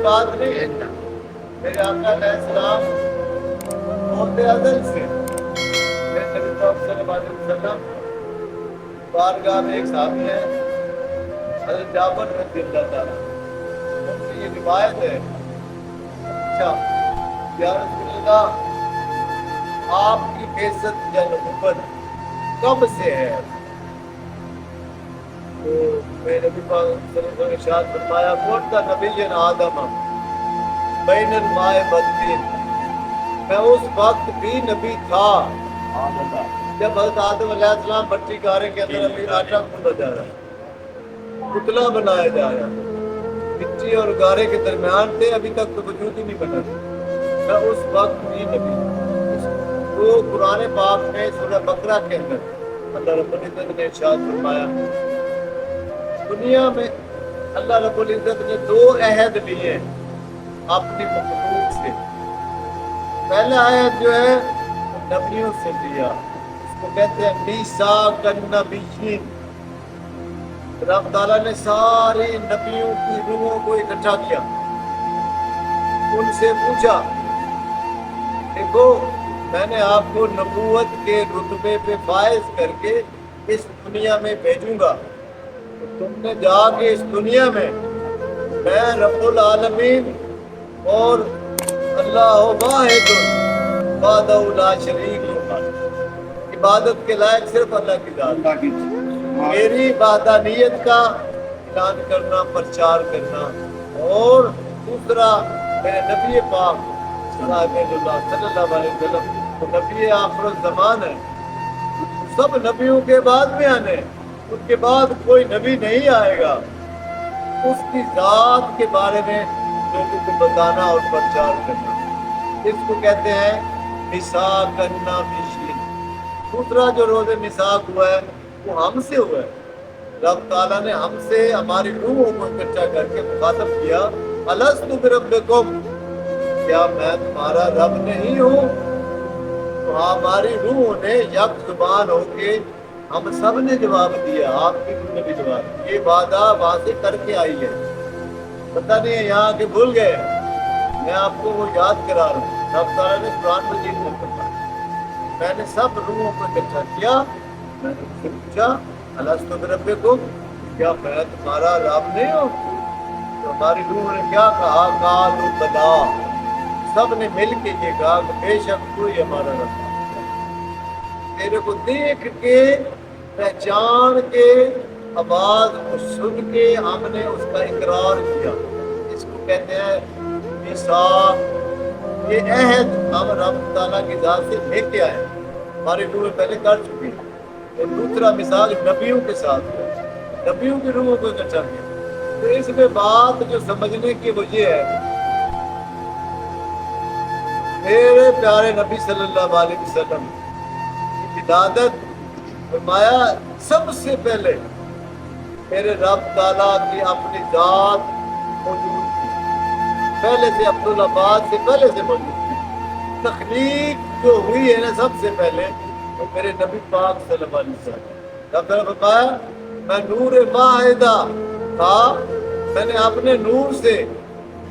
بات نہیں. میرے آقا علیہ السلام بہت ازل سے میرے نبی پاک صلی اللہ علیہ وسلم بارگاہ میں ایک صحابی ہے حضرت جابر رضی اللہ تعالیٰ. ان کی یہ روایت ہے. اچھا یا رسول اللہ آپ کی بعثت یا نبوت کب سے ہے؟ تو میرے نبی پاک صلی اللہ علیہ وسلم نے ارشاد فرمایا کون کا نبی آدم بین الماء والطین. میں اس وقت بھی نبی تھا جب حضرت آدم علیہ السلام بھٹی گارے کے اندر ابھی آٹا گوندا جا رہا پتلا بنایا جا رہا مٹی اور گارے کے درمیان تھے. ابھی تک تو وجود ہی نہیں بنا. میں اس وقت بھی نبی. تو قرآن پاک میں سورہ بقرہ کے اندر اللہ رب العزت نے ارشاد فرمایا دنیا میں اللہ رب العزت نے 2 عہد لیے اپنی مخلوق سے. پہلا عہد جو ہے نبیوں سے لیا. اس کو کہتے ہیں میثاق النبیین. رب تعالیٰ نے ساری نبیوں کی روحوں کو اکٹھا کیا. ان سے پوچھا دیکھو میں نے آپ کو نبوت کے رتبے پہ فائز کر کے اس دنیا میں بھیجوں گا. تم نے جا کے اس دنیا میں میں رب العالمین اور اللہ واحد وحدہ لا شریک له عبادت کے لائق صرف اللہ کی ذات. میری وحدانیت کا اعلان کرنا پرچار کرنا. اور دوسرا میرے نبی پاک صلی اللہ علیہ وسلم تو نبی آخر الزمان ہے. سب نبیوں کے بعد میں آنے ان کے بعد کوئی نبی نہیں آئے گا. اس کی ذات کے بارے میں لوگوں کو بتانا اور پرچار کرنا. اس کو کہتے ہیں میثاق النبیین. دوسرا جو روز میثاق ہوا ہے وہ ہم سے ہوا ہے. رب تعالیٰ نے ہم سے ہماری روحوں کو اکٹھا کر کے مخاطب کیا الست بربکم کیا میں تمہارا رب نہیں ہوں؟ تو ہماری روحوں نے یک زبان ہو کے ہم سب نے جواب دیا. آپ کی روح نے بھی جواب دیا. یہ وعدہ وہاں سے کر کے آئی ہے. پتہ نہیں ہے یہاں کے بھول گئے. میں آپ کو وہ یاد کرا رہا ہوں. رب تعالیٰ نے قرآن مجید میں فرمایا میں نے سب روحوں کو اکٹھا کیا. میں نے ان سے پوچھا الست بربکم کیا میں تمہارا رب نہیں ہوں؟ تو ہماری روح نے کیا کہا قالوا بلا. سب نے مل کے یہ کہا کہ بے شک تو ہی ہمارا رب. تیرے کو دیکھ کے پہچان کے آواز کو سن کے ہم نے اس کا اقرار کیا. اس کو کہتے ہیں میثاق. یہ عہد ہم رب تعالیٰ کی ذات سے لے کے آئے. ہماری روح پہلے کر چکی. اور دوسرا مثال نبیوں کے ساتھ ہے. نبیوں کی روحوں کو اکٹھا کیا. تو اس میں بات جو سمجھنے کی وہ یہ ہے میرے پیارے نبی صلی اللہ علیہ وسلم کی ولادت فرمایا سب سے پہلے میرے رب تعالیٰ کی اپنی ذات موجود تھی. پہلے سے عبدالآباد سے پہلے سے موجود تھی. تخلیق جو ہوئی ہے نا سب سے پہلے وہ میرے نبی پاک صلی اللہ علیہ وسلم. رب تعالیٰ فرمایا میں نور واحدہ تھا. میں نے اپنے نور سے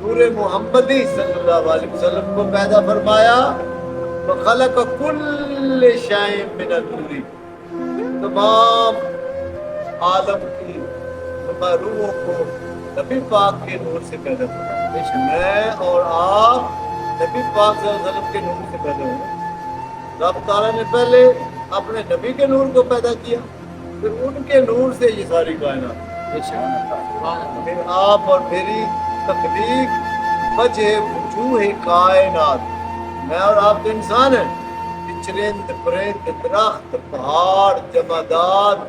نور محمدی صلی اللہ علیہ وسلم کو پیدا فرمایا. وخلق کل شیء من النور. تمام عالم کی تمام روحوں کو نبی پاک کے نور سے پیدا فرمایا. میں اور آپ نبی پاک صلی اللہ علیہ وسلم کے نور سے پیدا ہوئے. رب تعالیٰ نے پہلے اپنے نبی کے نور کو پیدا کیا پھر ان کے نور سے یہ ساری کائنات. پھر آپ اور میری تخلیق وجہ وجوہ کائنات. میں اور آپ تو انسان ہیں. چرند پرند درخت پہاڑ جمادات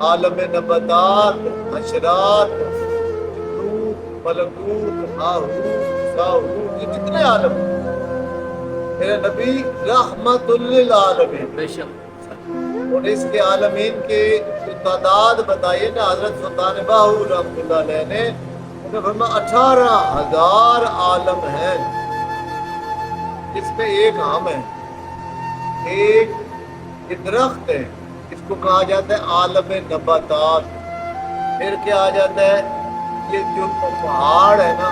عالم نباتات حشرات جبروت ملکوت ہاہوت ساہوت یہ جتنے عالم میرے نبی رحمت للعالمین. بے شک. اور اس کے عالمین کے جو تعداد بتائیے نا حضرت سلطان باہو رحمۃ اللہ علیہ نے انہیں فرمایا 18,000 عالم ہیں. اس میں ایک ہم ہے. ایک یہ درخت ہے اس کو کہا جاتا ہے عالم نباتات. پھر کیا آ جاتا ہے یہ جو پہاڑ ہے نا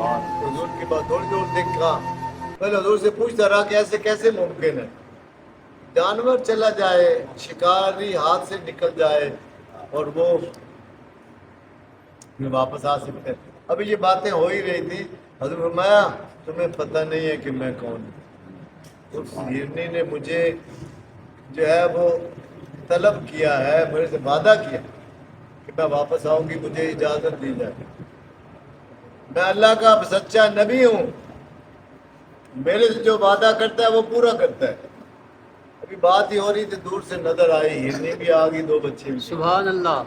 حضور کی بات تھوڑی دور دیکھا، پہلے حضور سے پوچھتا رہا کہ ایسے کیسے ممکن ہے جانور چلا جائے، شکاری ہاتھ سے نکل جائے اور وہ واپس آ سکتے ہیں۔ ابھی یہ باتیں ہو ہی رہی تھی، حضور فرمایا تمہیں پتہ نہیں ہے کہ میں کون ہوں۔ اس ہرنی نے مجھے جو ہے وہ طلب کیا ہے، میرے سے وعدہ کیا کہ میں واپس آؤں گی، مجھے اجازت دی جائے۔ میں اللہ کا سچا نبی ہوں، میرے سے جو وعدہ کرتا ہے وہ پورا کرتا ہے۔ ابھی بات ہی ہو رہی تھی، دور سے نظر آئی، ہرنی بھی آ گئی، دو بچے بھی۔ سبحان اللہ۔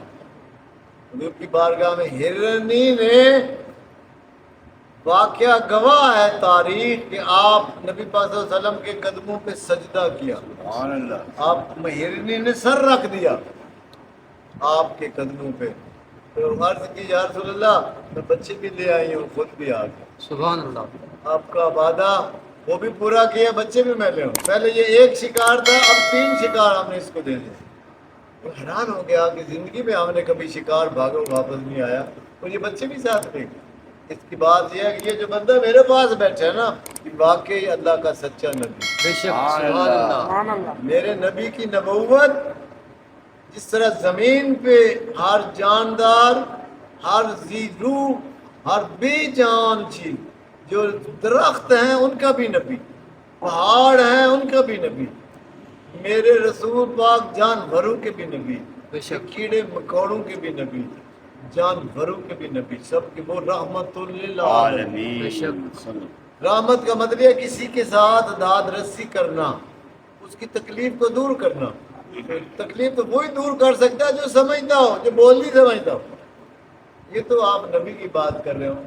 حضور کی بارگاہ میں ہرنی نے واقعہ گواہ ہے تاریخ کہ آپ نبی پاک صلی اللہ علیہ وسلم کے قدموں پہ سجدہ کیا، سبحان اللہ، آپ ہرنی نے سر رکھ دیا آپ کے قدموں پہ۔ تو عرض کی یا رسول اللہ میں بچے بھی لے آئی ہوں، خود بھی آ گیا۔ سبحان اللہ۔ آپ کا وعدہ وہ بھی پورا کیا، بچے بھی میں لے ہوں۔ پہلے یہ ایک شکار تھا، اب 3 شکار ہم نے اس کو دے دیا۔ وہ حیران ہو گیا کہ زندگی میں ہم نے کبھی شکار بھاگو واپس نہیں آیا، اور یہ بچے بھی ساتھ لے گئے۔ اس کی بات یہ ہے کہ یہ جو بندہ میرے پاس بیٹھا ہے نا، یہ واقعی اللہ کا سچا نبی، بے شک، سبحان اللہ۔ میرے نبی کی نبوت جس طرح زمین پہ ہر جاندار، ہر ذی روح، ہر بے جان چیز، جو درخت ہیں ان کا بھی نبی، پہاڑ ہیں ان کا بھی نبی، میرے رسول پاک جانوروں کے بھی نبی، بے شک، کیڑے مکوڑوں کے بھی نبی، جانوروں کے بھی نبی، سب کے وہ رحمت للعالمین۔ بے شک، رحمت کا مطلب ہے کسی کے ساتھ داد رسی کرنا، اس کی تکلیف کو دور کرنا۔ تکلیف تو وہی دور کر سکتا ہے جو سمجھتا ہو، جو بول نہیں سمجھتا ہو۔ یہ تو آپ نبی کی بات کر رہے ہو۔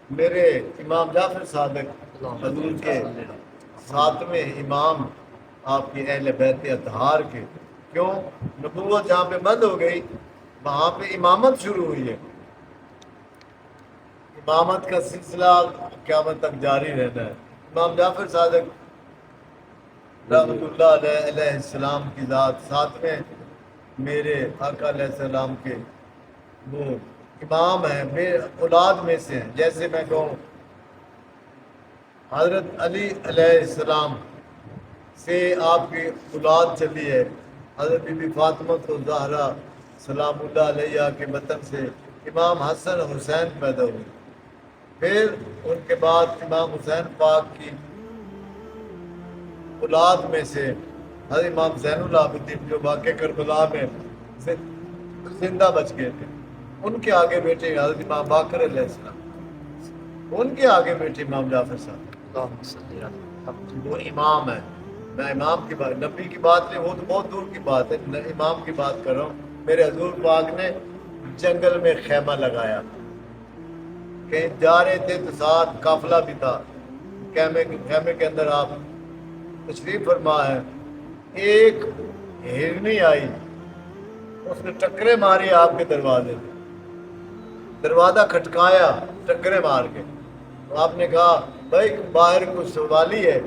میرے امام جعفر صادق حضور کے 7ویں امام، آپ کی اہل بیت اطہار کے، کیوں نبوت جہاں پہ بند ہو گئی وہاں پہ امامت شروع ہوئی ہے۔ امامت کا سلسلہ قیامت تک جاری رہنا ہے۔ امام جعفر صادق رحمۃ اللہ علیہ السلام کی ذات 7ویں میرے آقا علیہ السلام کے وہ امام ہیں، میرے اولاد میں سے ہیں۔ جیسے میں کہوں حضرت علی علیہ السلام سے آپ کی اولاد چلی ہے، حضرت بی بی فاطمہ الزہرا سلام اللہ علیہ کے بطن سے امام حسن حسین پیدا ہوئے، پھر ان کے بعد امام حسین پاک کی اولاد میں سے حضرت امام زین العابدین جو واقع کربلا میں زندہ بچ گئے تھے، ان کے آگے بیٹھے حضرت امام باقر علیہ السلام، ان کے آگے بیٹھے امام جعفر صاحب، اللہم صلی علی وہ امام ہے۔ میں امام کی بات، نبی کی بات نہیں، وہ تو بہت دور کی بات ہے، امام کی بات کر رہا ہوں۔ میرے حضور پاک نے جنگل میں خیمہ لگایا، کہیں جا رہے تھے تو ساتھ قافلہ بھی تھا، خیمے کے اندر آپ تشریف فرما ہے۔ ایک ہرنی آئی، اس نے ٹکرے ماری آپ کے دروازے پہ، دروازہ کھٹکایا ٹکرے مار کے۔ تو آپ نے کہا بھائی باہر کچھ سوالی ہے،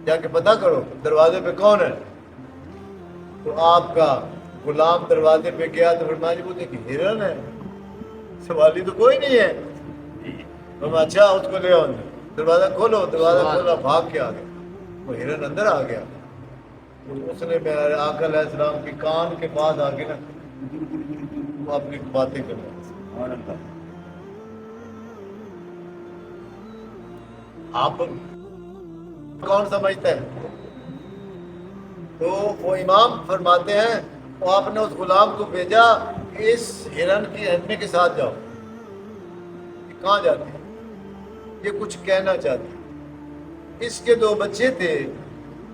جا کے پتہ کرو دروازے پہ کون ہے۔ تو آپ کا غلام دروازے پہ گیا تو فرمایا جی وہ ایک ہرن ہے، سوالی تو کوئی نہیں ہے۔ فرمایا اچھا اس کو لے آؤ، دروازہ کھولو، دروازہ کھولا، بھاگ کے آ گیا، وہ ہرن اندر آ گیا۔ تو اس نے میرے آقا علیہ السلام کی کان کے پاس آ کے نا وہ اپنی باتیں کرنا۔ آپ کون سمجھتا ہے؟ تو وہ امام فرماتے ہیں تو آپ نے اس غلام کو بھیجا کہ اس ہرن کی ہرنے کے ساتھ جاؤ۔ یہ کہاں جاتی ہے؟ یہ کچھ کہنا چاہتی ہے۔ اس کے 2 بچے تھے،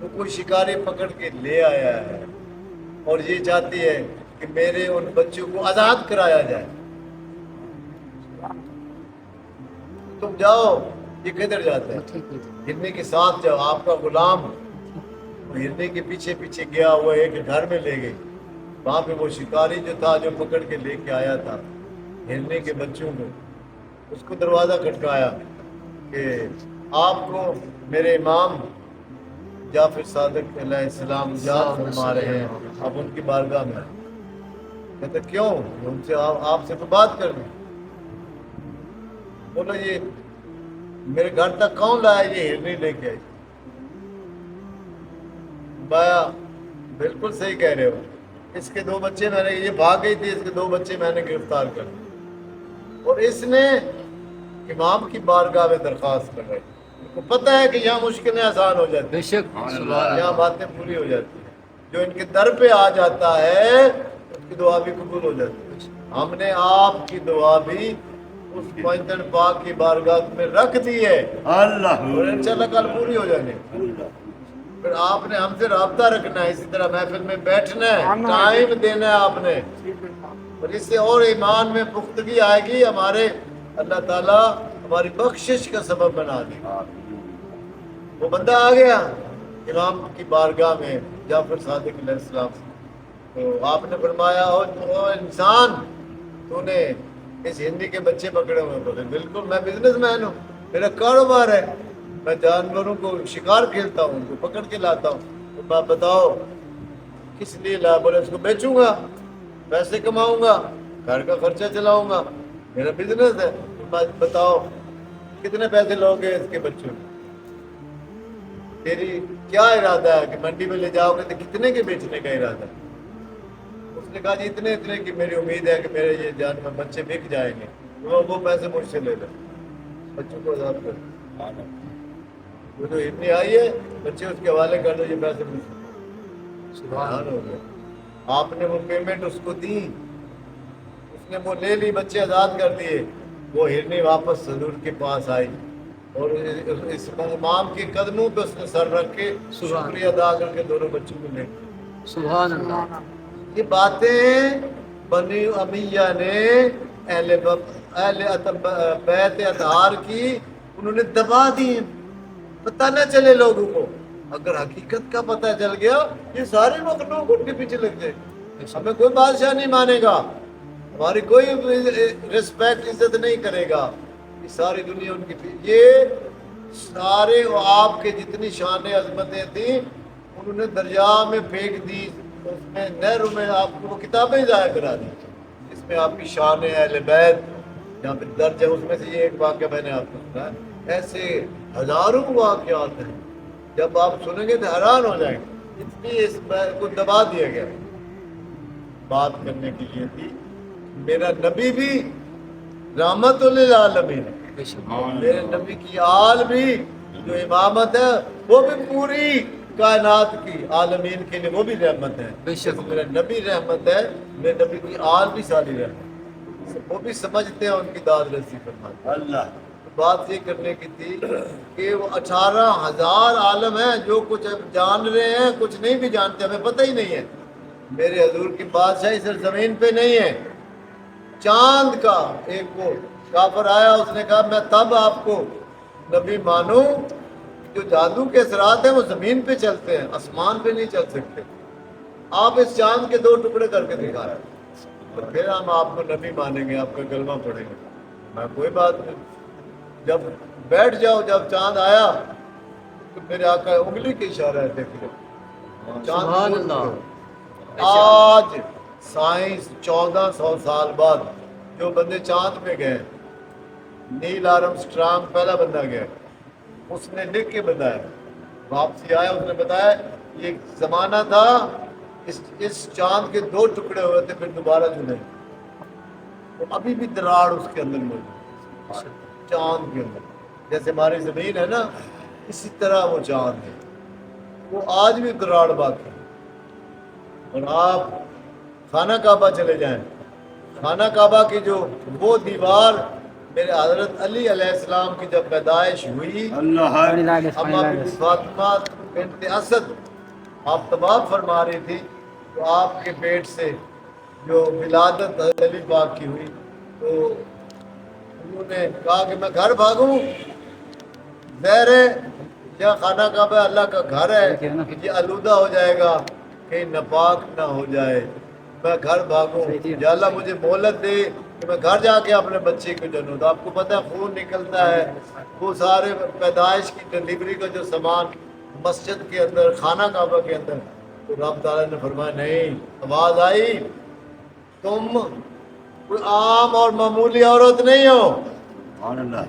وہ کوئی شکاری پکڑ کے لے آیا ہے اور یہ چاہتی ہے کہ میرے ان بچوں کو آزاد کرایا جائے۔ تم جاؤ، یہ کدھر جاتا ہے؟ ہرنی کے ساتھ جاؤ۔ آپ کا غلام ہرنی کے پیچھے پیچھے گیا، وہ ایک گھر میں لے گئی، وہاں پہ وہ شکاری جو تھا جو پکڑ کے لے کے آیا تھا ہرنی کے بچوں کو، اس کو دروازہ کھٹکایا کہ آپ کو میرے امام جعفر صادق علیہ السلام یاد فرما رہے ہیں، اب ان کی بارگاہ میں۔ کہتے کیوں؟ ان سے آپ سے تو بات کرنی۔ بولا یہ میرے گھر تک کون لایا یہ ہرنی لے کے آئی؟ بایا بالکل صحیح کہہ رہے ہو، اس کے 2 بچے میں نے، یہ بھاگ گئی تھی، اس کے 2 بچے میں نے گرفتار کر دیے، اور اس نے امام کی بارگاہ میں درخواست کر رہی، ان کو پتہ ہے کہ یہاں مشکلیں آسان ہو جاتی بے شک ہیں، یہاں باتیں پوری ہو جاتی ہیں، جو ان کے در پہ آ جاتا ہے اس کی دعا بھی قبول ہو جاتی ہے۔ ہم نے آپ کی دعا بھی اس پنجتن پاک کی بارگاہ میں رکھ دی ہے، اللہ اور انشاءاللہ کل پوری ہو جانے۔ پھر آپ نے ہم سے رابطہ رکھنا ہے، اسی طرح محفل میں بیٹھنا ہے، ٹائم دینا ہے آپ نے، اور اس سے اور ایمان میں پختگی آئے گی، ہمارے اللہ تعالیٰ ہماری بخشش کا سبب بنا دے گا۔ وہ بندہ آ گیا امام کی بارگاہ میں، جعفر صادق علیہ السلام، تو آپ نے فرمایا او انسان، تو نے اس ہندی کے بچے پکڑے ہوئے؟ بولے بالکل، میں بزنس مین ہوں، میرا کاروبار ہے، میں جانوروں کو شکار کھیلتا ہوں، ان کو پکڑ کے لاتا ہوں، تو آپ بتاؤ کس لیے لا؟ بولے اس کو بیچوں گا، پیسے کماؤں گا، گھر کا خرچہ چلاؤں گا، میرا بزنس ہے۔ بتاؤ کتنے پیسے لو گے اس کے بچوں کو؟ تیری کیا ارادہ ہے کہ منڈی میں لے جاؤ گے تو کتنے کے بیچنے کا ارادہ ہے؟ اس نے کہا جی اتنے کی میری امید ہے کہ میرے یہ جانور بچے بک جائیں گے، وہ پیسے مجھ سے لے لو، بچوں کو آزاد کر دو، وہ جو اتنی آئی ہے بچے اس کے حوالے کر دو، یہ پیسے مجھ سے۔ سبحان ہو گیا، آپ نے وہ پیمنٹ اس کو دی، اس نے وہ لے لی، بچے آزاد کر دیے، وہ ہرنی واپس حضور کے پاس آئی، اور اس امام کے قدموں پہ اس نے سر رکھ کے شکریہ ادا کر کے دونوں بچوں کو لے گئی۔ سبحان اللہ۔ یہ باتیں بنی امیہ نے اہل بیت اطہار کی انہوں نے دبا دی، پتہ نہ چلے لوگوں کو۔ اگر حقیقت کا پتہ چل گیا یہ سارے مخلوق ان کے پیچھے لگ جائے، ہمیں کوئی بادشاہ نہیں مانے گا، ہماری کوئی رسپیکٹ عزت نہیں کرے گا، یہ ساری دنیا ان کی پیچھے، یہ سارے آپ کے جتنی شان عظمتیں تھیں انہوں نے دریا میں پھینک دی، اس میں نہروں میں آپ کو وہ کتابیں ضائع کرا دی اس میں آپ کی شان اہل بیت جہاں پہ درج ہے، اس میں سے یہ ایک واقعہ میں نے آپ کو سنایا۔ ایسے ہزاروں واقعات ہیں، جب آپ سنیں گے تو حیران ہو جائیں گے، اس لیے اس کو دبا دیا گیا۔ بات کرنے کے لیے تھی، میرا نبی بھی رحمت للعالمین، میرے نبی کی آل بھی جو امامت ہے وہ بھی پوری کائنات کی عالمین کے لیے وہ بھی رحمت ہے۔ جیسے میرا نبی رحمت ہے، میرے نبی کی آل بھی ساری رحمت ہے، وہ بھی سمجھتے ہیں ان کی داد رسی فرماتے ہیں۔ اللہ بات یہ کرنے کی تھی کہ وہ 18,000 عالم ہیں جو کچھ جان رہے ہیں، کچھ نہیں بھی جانتے، ہمیں پتہ ہی نہیں ہے۔ میرے حضور کی بادشاہی صرف زمین پہ نہیں ہے، چاند کا ایک وہ کافر آیا، اس نے کہا میں تب آپ کو نبی مانوں جو جادو کے اثرات ہیں وہ زمین پہ چلتے ہیں، آسمان پہ نہیں چل سکتے، آپ اس چاند کے 2 ٹکڑے کر کے دکھائیں تو پھر ہم آپ کو نبی مانیں گے، آپ کا کلمہ پڑھیں گے۔ میں کوئی بات نہیں، جب بیٹھ جاؤ، جب چاند آیا تو میرے آقا انگلی کے اشارہ ہے، دیکھ لو سبحان چاند۔ اللہ۔ آج سائنس 1400 سال بعد جو بندے چاند پہ گئے، نیل آرمسٹرانگ پہلا بندہ گیا، اس نے لکھ کے بتایا، واپسی آیا، اس نے بتایا یہ زمانہ تھا اس چاند کے 2 ٹکڑے ہوئے تھے، پھر دوبارہ جڑے، تو ابھی بھی دراڑ اس کے اندر موجود ہے، چاند کے اندر، جیسے ہماری زمین ہے نا اسی طرح وہ چاند ہے، وہ آج بھی دراڑ باقی ہے۔ اور آپ خانہ کعبہ چلے جائیں، خانہ کعبہ کی جو وہ دیوار میرے حضرت علی علیہ السلام کی جب پیدائش ہوئی، اللہ اما بی بی فاطمہ بنت اسد آپ طواف فرما رہی تھی، تو آپ کے پیٹ سے جو ولادت حضرت علی پاک کی ہوئی، تو انہوں نے کہا کہ میں گھر بھاگوں، ظاہر ہے یا خانہ کعبہ اللہ کا گھر ہے، یہ آلودہ ہو جائے گا، کہیں ناپاک نہ ہو جائے، میں گھر بھاگوں، یا اللہ مجھے مہلت دے کہ میں گھر جا کے اپنے بچے کو جنوں۔ تو آپ کو پتہ ہے خون نکلتا ہے، وہ سارے پیدائش کی ڈلیوری کا جو سامان مسجد کے اندر، خانہ کعبہ کے اندر، تو رب تعالیٰ نے فرمایا نہیں، آواز آئی تم کوئی عام اور معمولی عورت نہیں ہو، اللہ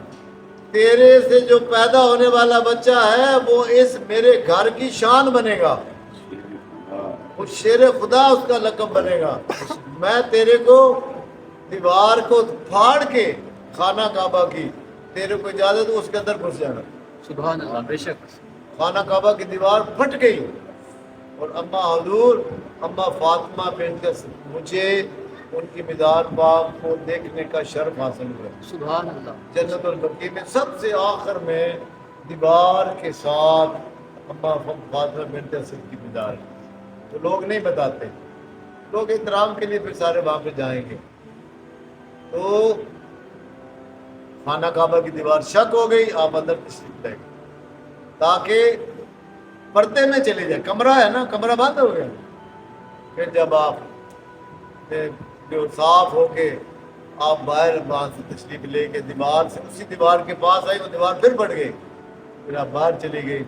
تیرے سے جو پیدا ہونے والا بچہ ہے وہ اس میرے گھر کی شان بنے گا، وہ شیر خدا اس کا لقب بنے گا۔ میں تیرے کو دیوار کو پھاڑ کے خانہ کعبہ کی تیرے کو اجازت ہو اس کے اندر گھس جانا۔ سبحان اللہ، بے شک خانہ کعبہ کی دیوار پھٹ گئی اور اما حضور اما فاطمہ بنت مجھے ان کی مزار پاک کو دیکھنے کا شرف حاصل ہوا۔ سبحان اللہ، جنت البقیع میں سب سے آخر میں دیوار کے ساتھ اما فاطمہ بنت اسد کی مزار ہے۔ تو لوگ نہیں بتاتے، لوگ احترام کے لیے پھر سارے وہاں پہ جائیں گے۔ تو خانہ کعبہ کی دیوار شک ہو گئی، آپ اندر تشریف لے گئے تاکہ پردے میں چلے جائے۔ کمرہ ہے نا، کمرہ بند ہو گیا۔ پھر جب آپ جو صاف ہو کے آپ باہر وہاں سے تشریف لے کے دیوار سے اسی دیوار کے پاس آئی، وہ دیوار پھر پھٹ گئی، پھر آپ باہر چلی گئی،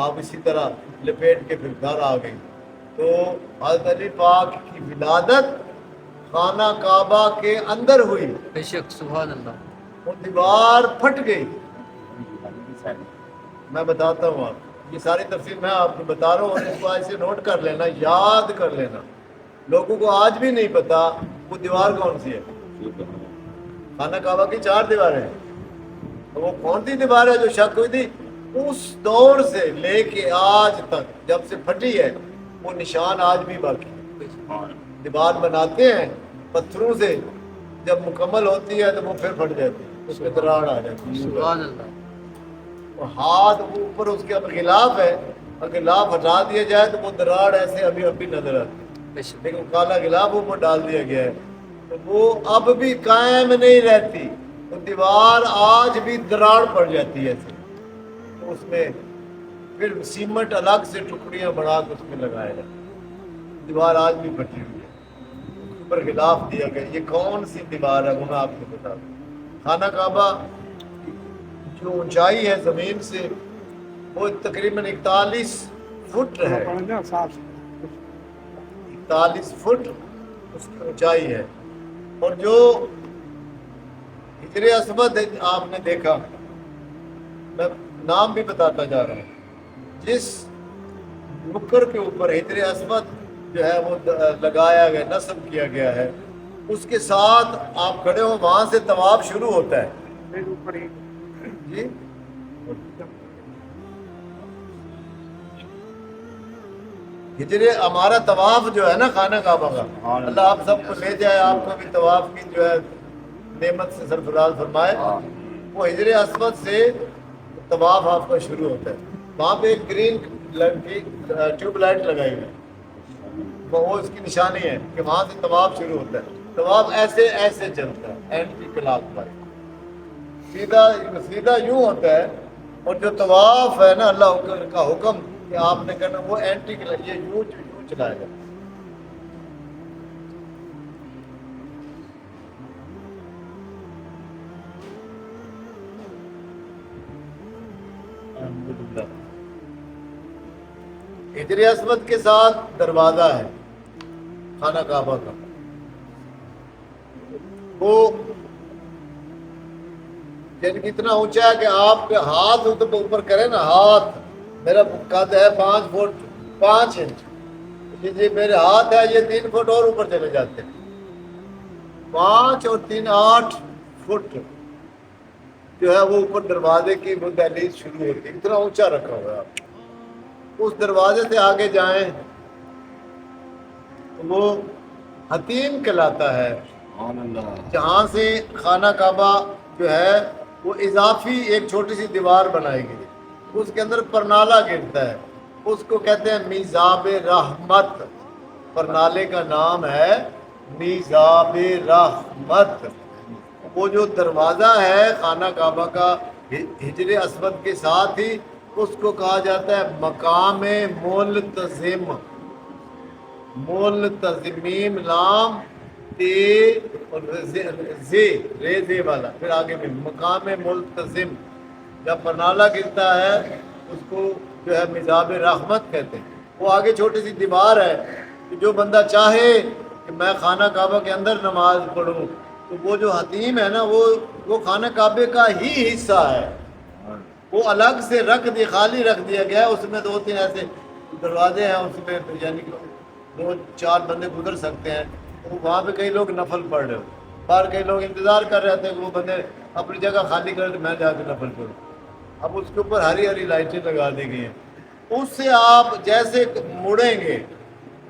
آپ اسی طرح لپیٹ کے پھر گھر آ گئی۔ تو حضرت علی پاک کی ولادت خانہ کعبہ کے اندر ہوئی، بے شک سبحان اللہ، وہ دیوار پھٹ گئی۔ میں بتاتا ہوں آپ، یہ ساری تفصیل میں آپ کو بتا رہا ہوں، اور اس کو ایسے نوٹ کر لینا، یاد کر لینا۔ لوگوں کو آج بھی نہیں پتا وہ دیوار کون سی ہے۔ خانہ کعبہ کی 4 دیواریں ہیں، تو وہ کون سی دیوار ہے جو شک ہوئی تھی؟ اس دور سے لے کے آج تک جب سے پھٹی ہے وہ نشان آج بھی باقی ہے۔ دیوار بناتے ہیں پتھروں سے، جب مکمل ہوتی ہے تو وہ پھر پھٹ جاتی ہے، اس میں دراڑ آ جاتی ہے۔ سبحان اللہ، وہ ہاتھ اوپر اس کے غلاف ہے، اگر غلاف ہٹا دیا جائے تو وہ دراڑ ایسے ابھی ابھی نظر آتی ہے، بے شک لیکن کالا غلاف اوپر ڈال دیا گیا ہے تو وہ اب بھی قائم نہیں رہتی، وہ دیوار آج بھی دراڑ پڑ جاتی ہے ایسے، تو اس میں پھر سیمنٹ الگ سے ٹکڑیاں بڑھا کے اس میں لگایا جاتا ہے۔ دیوار آج بھی پھٹی ہوئی ہے، اس کے اوپر غلاف دیا گیا۔ یہ کون سی دیوار ہے وہ میں آپ کو بتا دوں۔ خانہ کعبہ جو اونچائی ہے زمین سے وہ تقریباً 41 فٹ ہے، 41 فٹ اس کی اونچائی ہے۔ اور جو حجر اسود آپ نے دیکھا، میں نام بھی بتاتا جا رہا ہوں، جس نکر کے اوپر حجر اسود جو ہے وہ لگایا گیا، نصب کیا گیا ہے، اس کے ساتھ آپ کھڑے ہو، وہاں سے طواف شروع ہوتا ہے جی۔ ہجرے ہمارا طواف جو ہے نا خانہ کعبہ کا، اللہ آپ سب کو لے جائے، آپ کو بھی طواف کی جو ہے نعمت سے سرفراز فرمائے۔ وہ ہجر اسود سے طواف آپ کا شروع ہوتا ہے، وہاں پہ ایک گرین کی ٹیوب لائٹ لگائی ہوئی ہے، وہ اس کی نشانی ہے کہ وہاں سے طواف شروع ہوتا ہے۔ طواف ایسے ایسے چلتا ہے، اینٹی کلاک پر سیدھا سیدھا یوں ہوتا ہے، اور جو طواف ہے نا اللہ کا حکم کہ آپ نے کرنا وہ اینٹی کے لیے یوں چلائے گا۔ حجر اسود کے ساتھ دروازہ ہے خانہ کعبہ کا، وہ یعنی اتنا اونچا ہے کہ آپ کے ہاتھ اوپر کریں نا، ہاتھ میرا قد ہے 5 فٹ 5 انچ، یہ میرے ہاتھ ہے، یہ 3 فٹ اور اوپر چلے جاتے ہیں، 5 اور 3 8 فٹ جو ہے وہ اوپر دروازے کی وہ دہلیز شروع ہوتی ہے، اتنا اونچا رکھا ہوا ہے۔ آپ اس دروازے سے آگے جائیں تو وہ حتیم کہلاتا ہے، جہاں سے خانہ کعبہ جو ہے وہ اضافی ایک چھوٹی سی دیوار بنائی گئی، اس کے اندر پرنالہ گرتا ہے، اس کو کہتے ہیں میزاب رحمت، پرنالے کا نام ہے میزاب رحمت۔ وہ جو دروازہ ہے خانہ کعبہ کا حجر اسود کے ساتھ ہی، اس کو کہا جاتا ہے مقام ملتزم، ملتزمین لام تے اور زے رے زے والا، پھر آگے میں مقام ملتزم۔ جب پرنالہ گرتا ہے اس کو جو ہے میزاب رحمت کہتے ہیں۔ وہ آگے چھوٹی سی دیوار ہے کہ جو بندہ چاہے کہ میں خانہ کعبہ کے اندر نماز پڑھوں تو وہ جو حتیم ہے نا وہ خانہ کعبے کا ہی حصہ ہے، وہ الگ سے رکھ دی، خالی رکھ دیا گیا ہے، اس میں 2-3 ایسے دروازے ہیں، اس میں یعنی کہ 2-4 بندے گزر سکتے ہیں، وہاں پہ کئی لوگ نفل پڑھ رہے ہو، باہر کئی لوگ انتظار کر رہے تھے کہ وہ بندے اپنی جگہ خالی کرے تو میں جا کے نفل پڑھوں۔ اب اس کے اوپر ہری ہری لائٹیں لگا دی گئی ہیں، اس سے آپ جیسے مڑیں گے،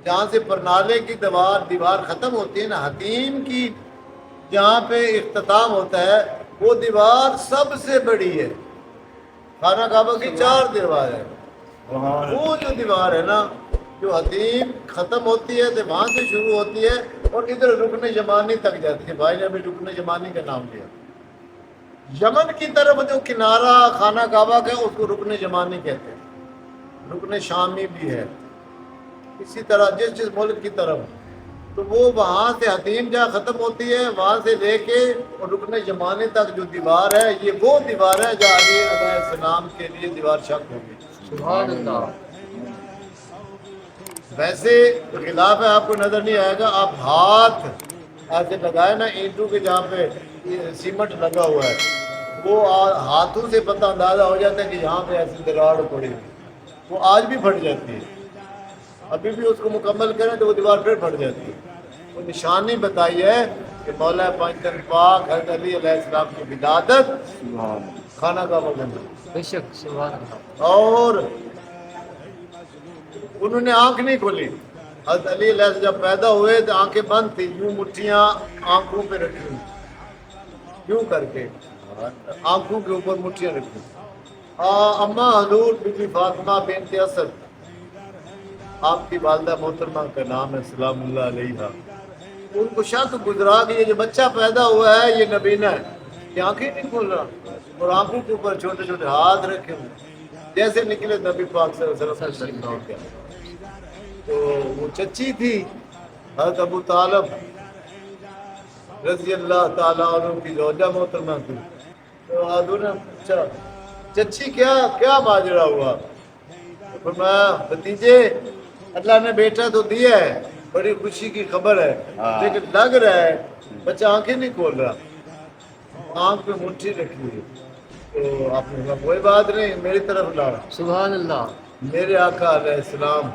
جہاں سے پرنالے کی دیوار ختم ہوتی ہے نا، حتیم کی جہاں پہ اختتام ہوتا ہے، وہ دیوار سب سے بڑی ہے، خانہ کعبہ کی 4 دیوار ہے، وہ جو دیوار ہے نا جو حتیم ختم ہوتی ہے تو وہاں سے شروع ہوتی ہے اور ادھر رکن یمانی تک جاتی ہے۔ بھائی نے ابھی رکن یمانی کا نام لیا، یمن کی طرف جو کنارہ خانہ کعبہ کا ہے اس کو رکن یمانی کہتے ہیں، رکن شامی بھی ہے، اسی طرح جس ملک کی طرف، تو وہ وہاں سے حتیم جہاں ختم ہوتی ہے وہاں سے لے کے اور رکن یمانی تک جو دیوار ہے، یہ وہ دیوار ہے جو علی علیہ السلام کے لیے دیوار شک ہوگی۔ سبحان اللہ۔ ویسے خلاف ہے، آپ کو نظر نہیں آئے گا، آپ ہاتھ ایسے لگائے نا اینٹوں کے جہاں پہ سیمنٹ لگا ہوا ہے، وہ ہاتھوں سے پتہ اندازہ ہو جاتا ہے کہ یہاں پہ ایسی دراڑ پڑی ہوئی، وہ آج بھی پھٹ جاتی ہے، ابھی بھی اس کو مکمل کریں تو وہ دیوار پھر پھٹ جاتی ہے۔ وہ نشانی بتائی ہے کہ مولا پنجتن پاک حضرت علی علیہ السلام کی ولادت خانہ کعبہ کے اندر، بے شک سبحان اللہ۔ اور انہوں نے آنکھ نہیں کھولی۔ حضرت علی علیہ السلام جب پیدا ہوئے تو آنکھیں بند تھی، یوں مٹھیاں آنکھوں پہ رکھی ہوئی، یوں کر کے آنکھوں کے اوپر مٹھیاں رکھی۔ اماں حضور بی بی فاطمہ بنت اسد، آپ کی والدہ محترمہ کا نام ہے سلام اللہ علیہ، ان کو شک گزرا کہ یہ جو بچہ پیدا ہوا ہے یہ نبینہ ہے، یہ آنکھیں نہیں کھول رہا اور آنکھوں کے اوپر چھوٹے چھوٹے ہاتھ رکھے ہوئے، جیسے نکلے نبی پاک صلی اللہ علیہ وسلم صلی اللہ علیہ تو وہ چچی تھی حضرت ابو طالب رضی اللہ تعالیٰ عنہ کی زوجہ محترمہ تھی، تو حضور نے پوچھا چچی کیا ماجرا ہوا؟ تو فرمایا بھتیجے اللہ نے بیٹا تو دیا ہے، بڑی خوشی کی خبر ہے، لیکن لگ رہا ہے بچہ آنکھیں نہیں کھول رہا، آنکھ پہ مٹھی رکھی ہوئی۔ تو آپ نے کہا کوئی بات نہیں، میری طرف لا۔ سبحان اللہ۔ میرے آقا علیہ السلام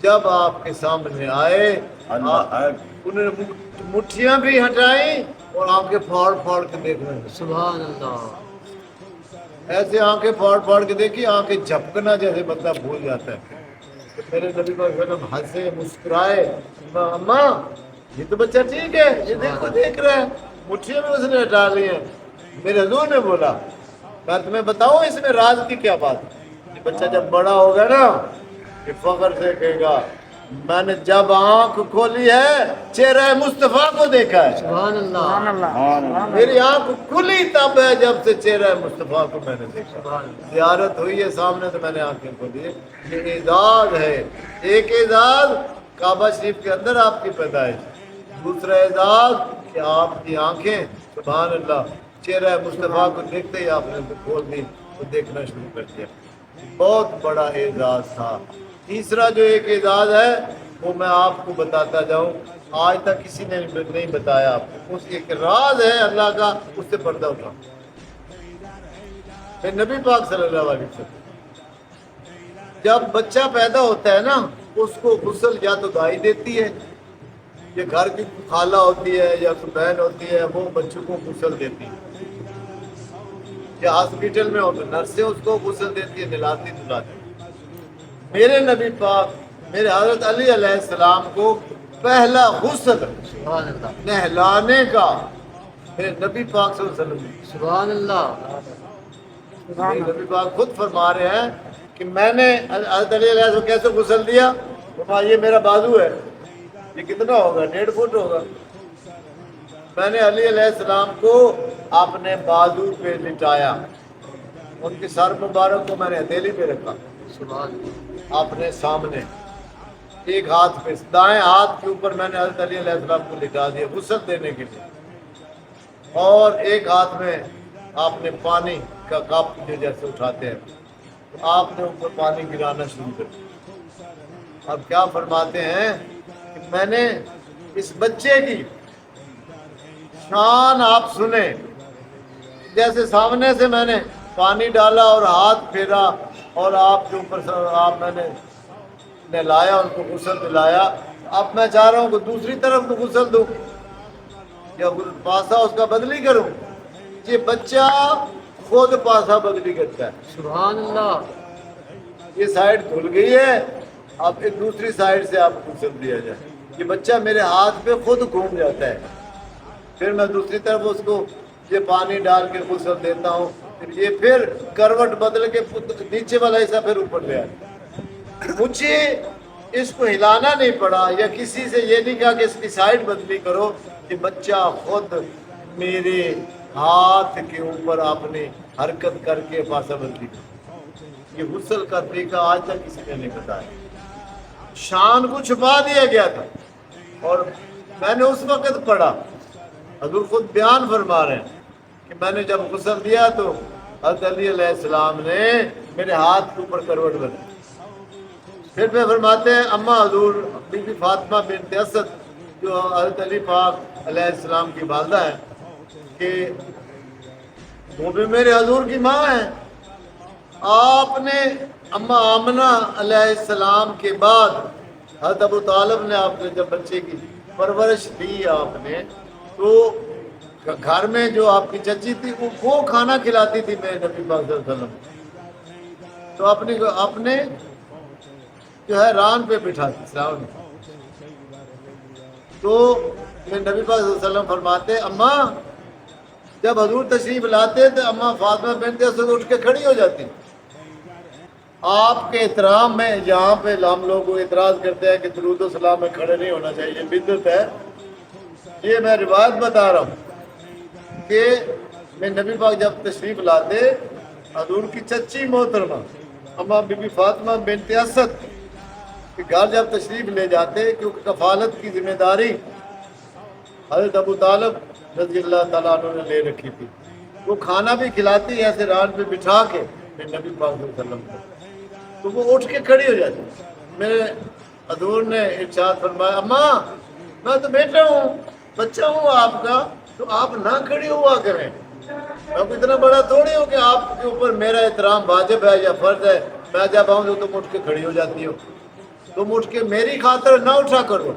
جب آپ کے سامنے آئے، انہوں نے مٹھیاں بھی ہٹائیں اور آنکھیں پھاڑ پھاڑ کے دیکھنے لگے۔ سبحان اللہ۔ ایسے آنکھیں پھاڑ پھاڑ کے دیکھی، آنکھیں جھپکنا جیسے بندہ بھول جاتا ہے۔ تو میرے نبی صلی اللہ علیہ وسلم ہنسے مسکرائے، اماں یہ تو بچہ ٹھیک ہے، یہ دیکھو دیکھ رہا ہے، مٹھیاں بھی اس نے ہٹا لی ہیں۔ میرے حضور نے بولا میں تمہیں بتاؤں اس میں راز کی کیا بات ہے؟ یہ بچہ جب بڑا ہوگا نا کہ فخر سے کہے گا میں نے جب آنکھ کھولی ہے چہرہ مصطفیٰ کو دیکھا ہے، سبحان اللہ۔ میری آنکھ کھلی تب ہے جب سے چہرہ مصطفیٰ کو میں نے دیکھا۔ سبحان اللہ۔ زیارت ہوئی ہے سامنے تو میں نے آنکھیں کھولی ہے۔ یہ اعزاز ہے، ایک اعزاز کعبہ شریف کے اندر آپ کی پیدائش، دوسرا اعزاز کہ آپ کی آنکھیں سبحان اللہ چہرہ مصطفیٰ کو دیکھتے ہی آپ نے کھول دی تو دیکھنا شروع کر دیا، بہت بڑا اعزاز تھا۔ تیسرا جو ایک اعزاز ہے وہ میں آپ کو بتاتا جاؤں، آج تک کسی نے نہیں بتایا آپ کو، اس ایک راز ہے اللہ کا، اس سے پردہ اٹھا۔ پھر نبی پاک صلی اللہ علیہ وسلم جب بچہ پیدا ہوتا ہے نا اس کو غسل یا تو دائی دیتی ہے، یہ گھر کی خالہ ہوتی ہے یا کوئی بہن ہوتی ہے وہ بچوں کو غسل دیتی ہے، یا ہاسپٹل میں ہو تو نرسیں اس کو غسل دیتی ہے، نہلاتی دھلاتی۔ میرے نبی پاک میرے حضرت علی علیہ السلام کو پہلا غسل سبحان اللہ۔ نہلانے کا میرے نبی پاک صلی اللہ علیہ وسلم نے، سبحان اللہ۔ میرے نبی پاک خود فرما رہے ہیں کہ میں نے حضرت علی علیہ السلام کو کیسے غسل دیا؟ فرمایا یہ میرا بازو ہے، یہ کتنا ہوگا؟ 1.5 فٹ ہوگا۔ میں نے علی علیہ السلام کو اپنے بازو پہ لٹایا، ان کے سر مبارک کو میں نے ہتھیلی پہ رکھا، سبحان اللہ۔ اپنے سامنے ایک ہاتھ پہ، دائیں ہاتھ کے اوپر میں نے حضرت علی علیہ السلام کو لٹا دیا غسل دینے کے لیے، اور ایک ہاتھ میں آپ نے پانی کا کپ جو جیسے اٹھاتے ہیں تو آپ نے اوپر پانی گرانا شروع کر دیا۔ اب کیا فرماتے ہیں کہ میں نے اس بچے کی شان آپ سنیں، جیسے سامنے سے میں نے پانی ڈالا اور ہاتھ پھیرا اور آپ کے اوپر آپ میں نے نہلایا، ان کو غسل دلایا. اب میں چاہ رہا ہوں کہ دوسری طرف کو غسل دوں یا پاسا اس کا بدلی کروں. یہ بچہ خود پاسا بدلی کرتا ہے. سبحان اللہ. یہ سائڈ دھل گئی ہے، اب ایک دوسری سائڈ سے آپ کو غسل دیا جائے. یہ بچہ میرے ہاتھ پہ خود گھوم جاتا ہے، پھر میں دوسری طرف اس کو یہ پانی ڈال کے غسل دیتا ہوں. پھر یہ پھر کروٹ بدل کے نیچے والا حصہ پھر اوپر لے آتا. مجھے اس کو ہلانا نہیں پڑا یا کسی سے یہ نہیں کہا کہ اس کی سائڈ بدلی کرو. یہ بچہ خود میرے ہاتھ کے اوپر اپنی حرکت کر کے پاسا بدلی کرو. یہ غسل کا طریقہ آج تک کسی نے نہیں بتایا. شان کو چھپا دیا گیا تھا اور میں نے اس وقت پڑھا. حضور خود بیان فرما رہے ہیں کہ میں نے جب غسل دیا تو حضرت علی علیہ السلام نے میرے ہاتھ کے اوپر کروٹ بدلی. پھر میں فرماتے ہیں اماں حضور بی بی فاطمہ بنت اسد جو حضرت علی پاک علیہ السلام کی والدہ ہیں کہ وہ بھی میرے حضور کی ماں ہیں. آپ نے اماں آمنہ علیہ السلام کے بعد حضرت ابو طالب نے آپ نے جب بچے کی پرورش دی آپ نے تو گھر میں جو آپ کی چچی تھی وہ کھانا کھلاتی تھی میرے نبی پاک صلی اللہ علیہ وسلم. تو اپنے جو ہے ران پہ بٹھاتی سراؤں. تو میرے نبی پاک صلی اللہ علیہ وسلم فرماتے اماں جب حضور تشریف لاتے تو اماں فاطمہ بنت اسد اٹھ کے کھڑی ہو جاتی. آپ کے احترام میں یہاں پہ ہم لوگ اعتراض کرتے ہیں کہ درود و سلام میں کھڑے نہیں ہونا چاہیے، بدعت ہے. یہ میں روایت بتا رہا ہوں کہ میں نبی پاک جب تشریف لاتے حضور کی چچی محترمہ اماں بی بی فاطمہ بنت اسد کہ گھر جب تشریف لے جاتے کیونکہ کفالت کی ذمہ داری حضرت ابو طالب رضی اللہ تعالیٰ عنہ نے لے رکھی تھی. وہ کھانا بھی کھلاتی ایسے ران پہ بٹھا کے نبی پاک صلی اللہ علیہ وسلم کو، تو وہ اٹھ کے کھڑی ہو جاتی. میرے حضور نے ارشاد فرمایا اماں میں تو بیٹا ہوں، بچہ ہوں آپ کا، تو آپ نہ کھڑی ہوا کریں. اب اتنا بڑا تھوڑی ہو کہ آپ کے اوپر میرا احترام واجب ہے یا فرض ہے. میں جب آؤں تو تم اٹھ کے کھڑی ہو جاتی ہو. تم اٹھ کے میری خاطر نہ اٹھا کرو،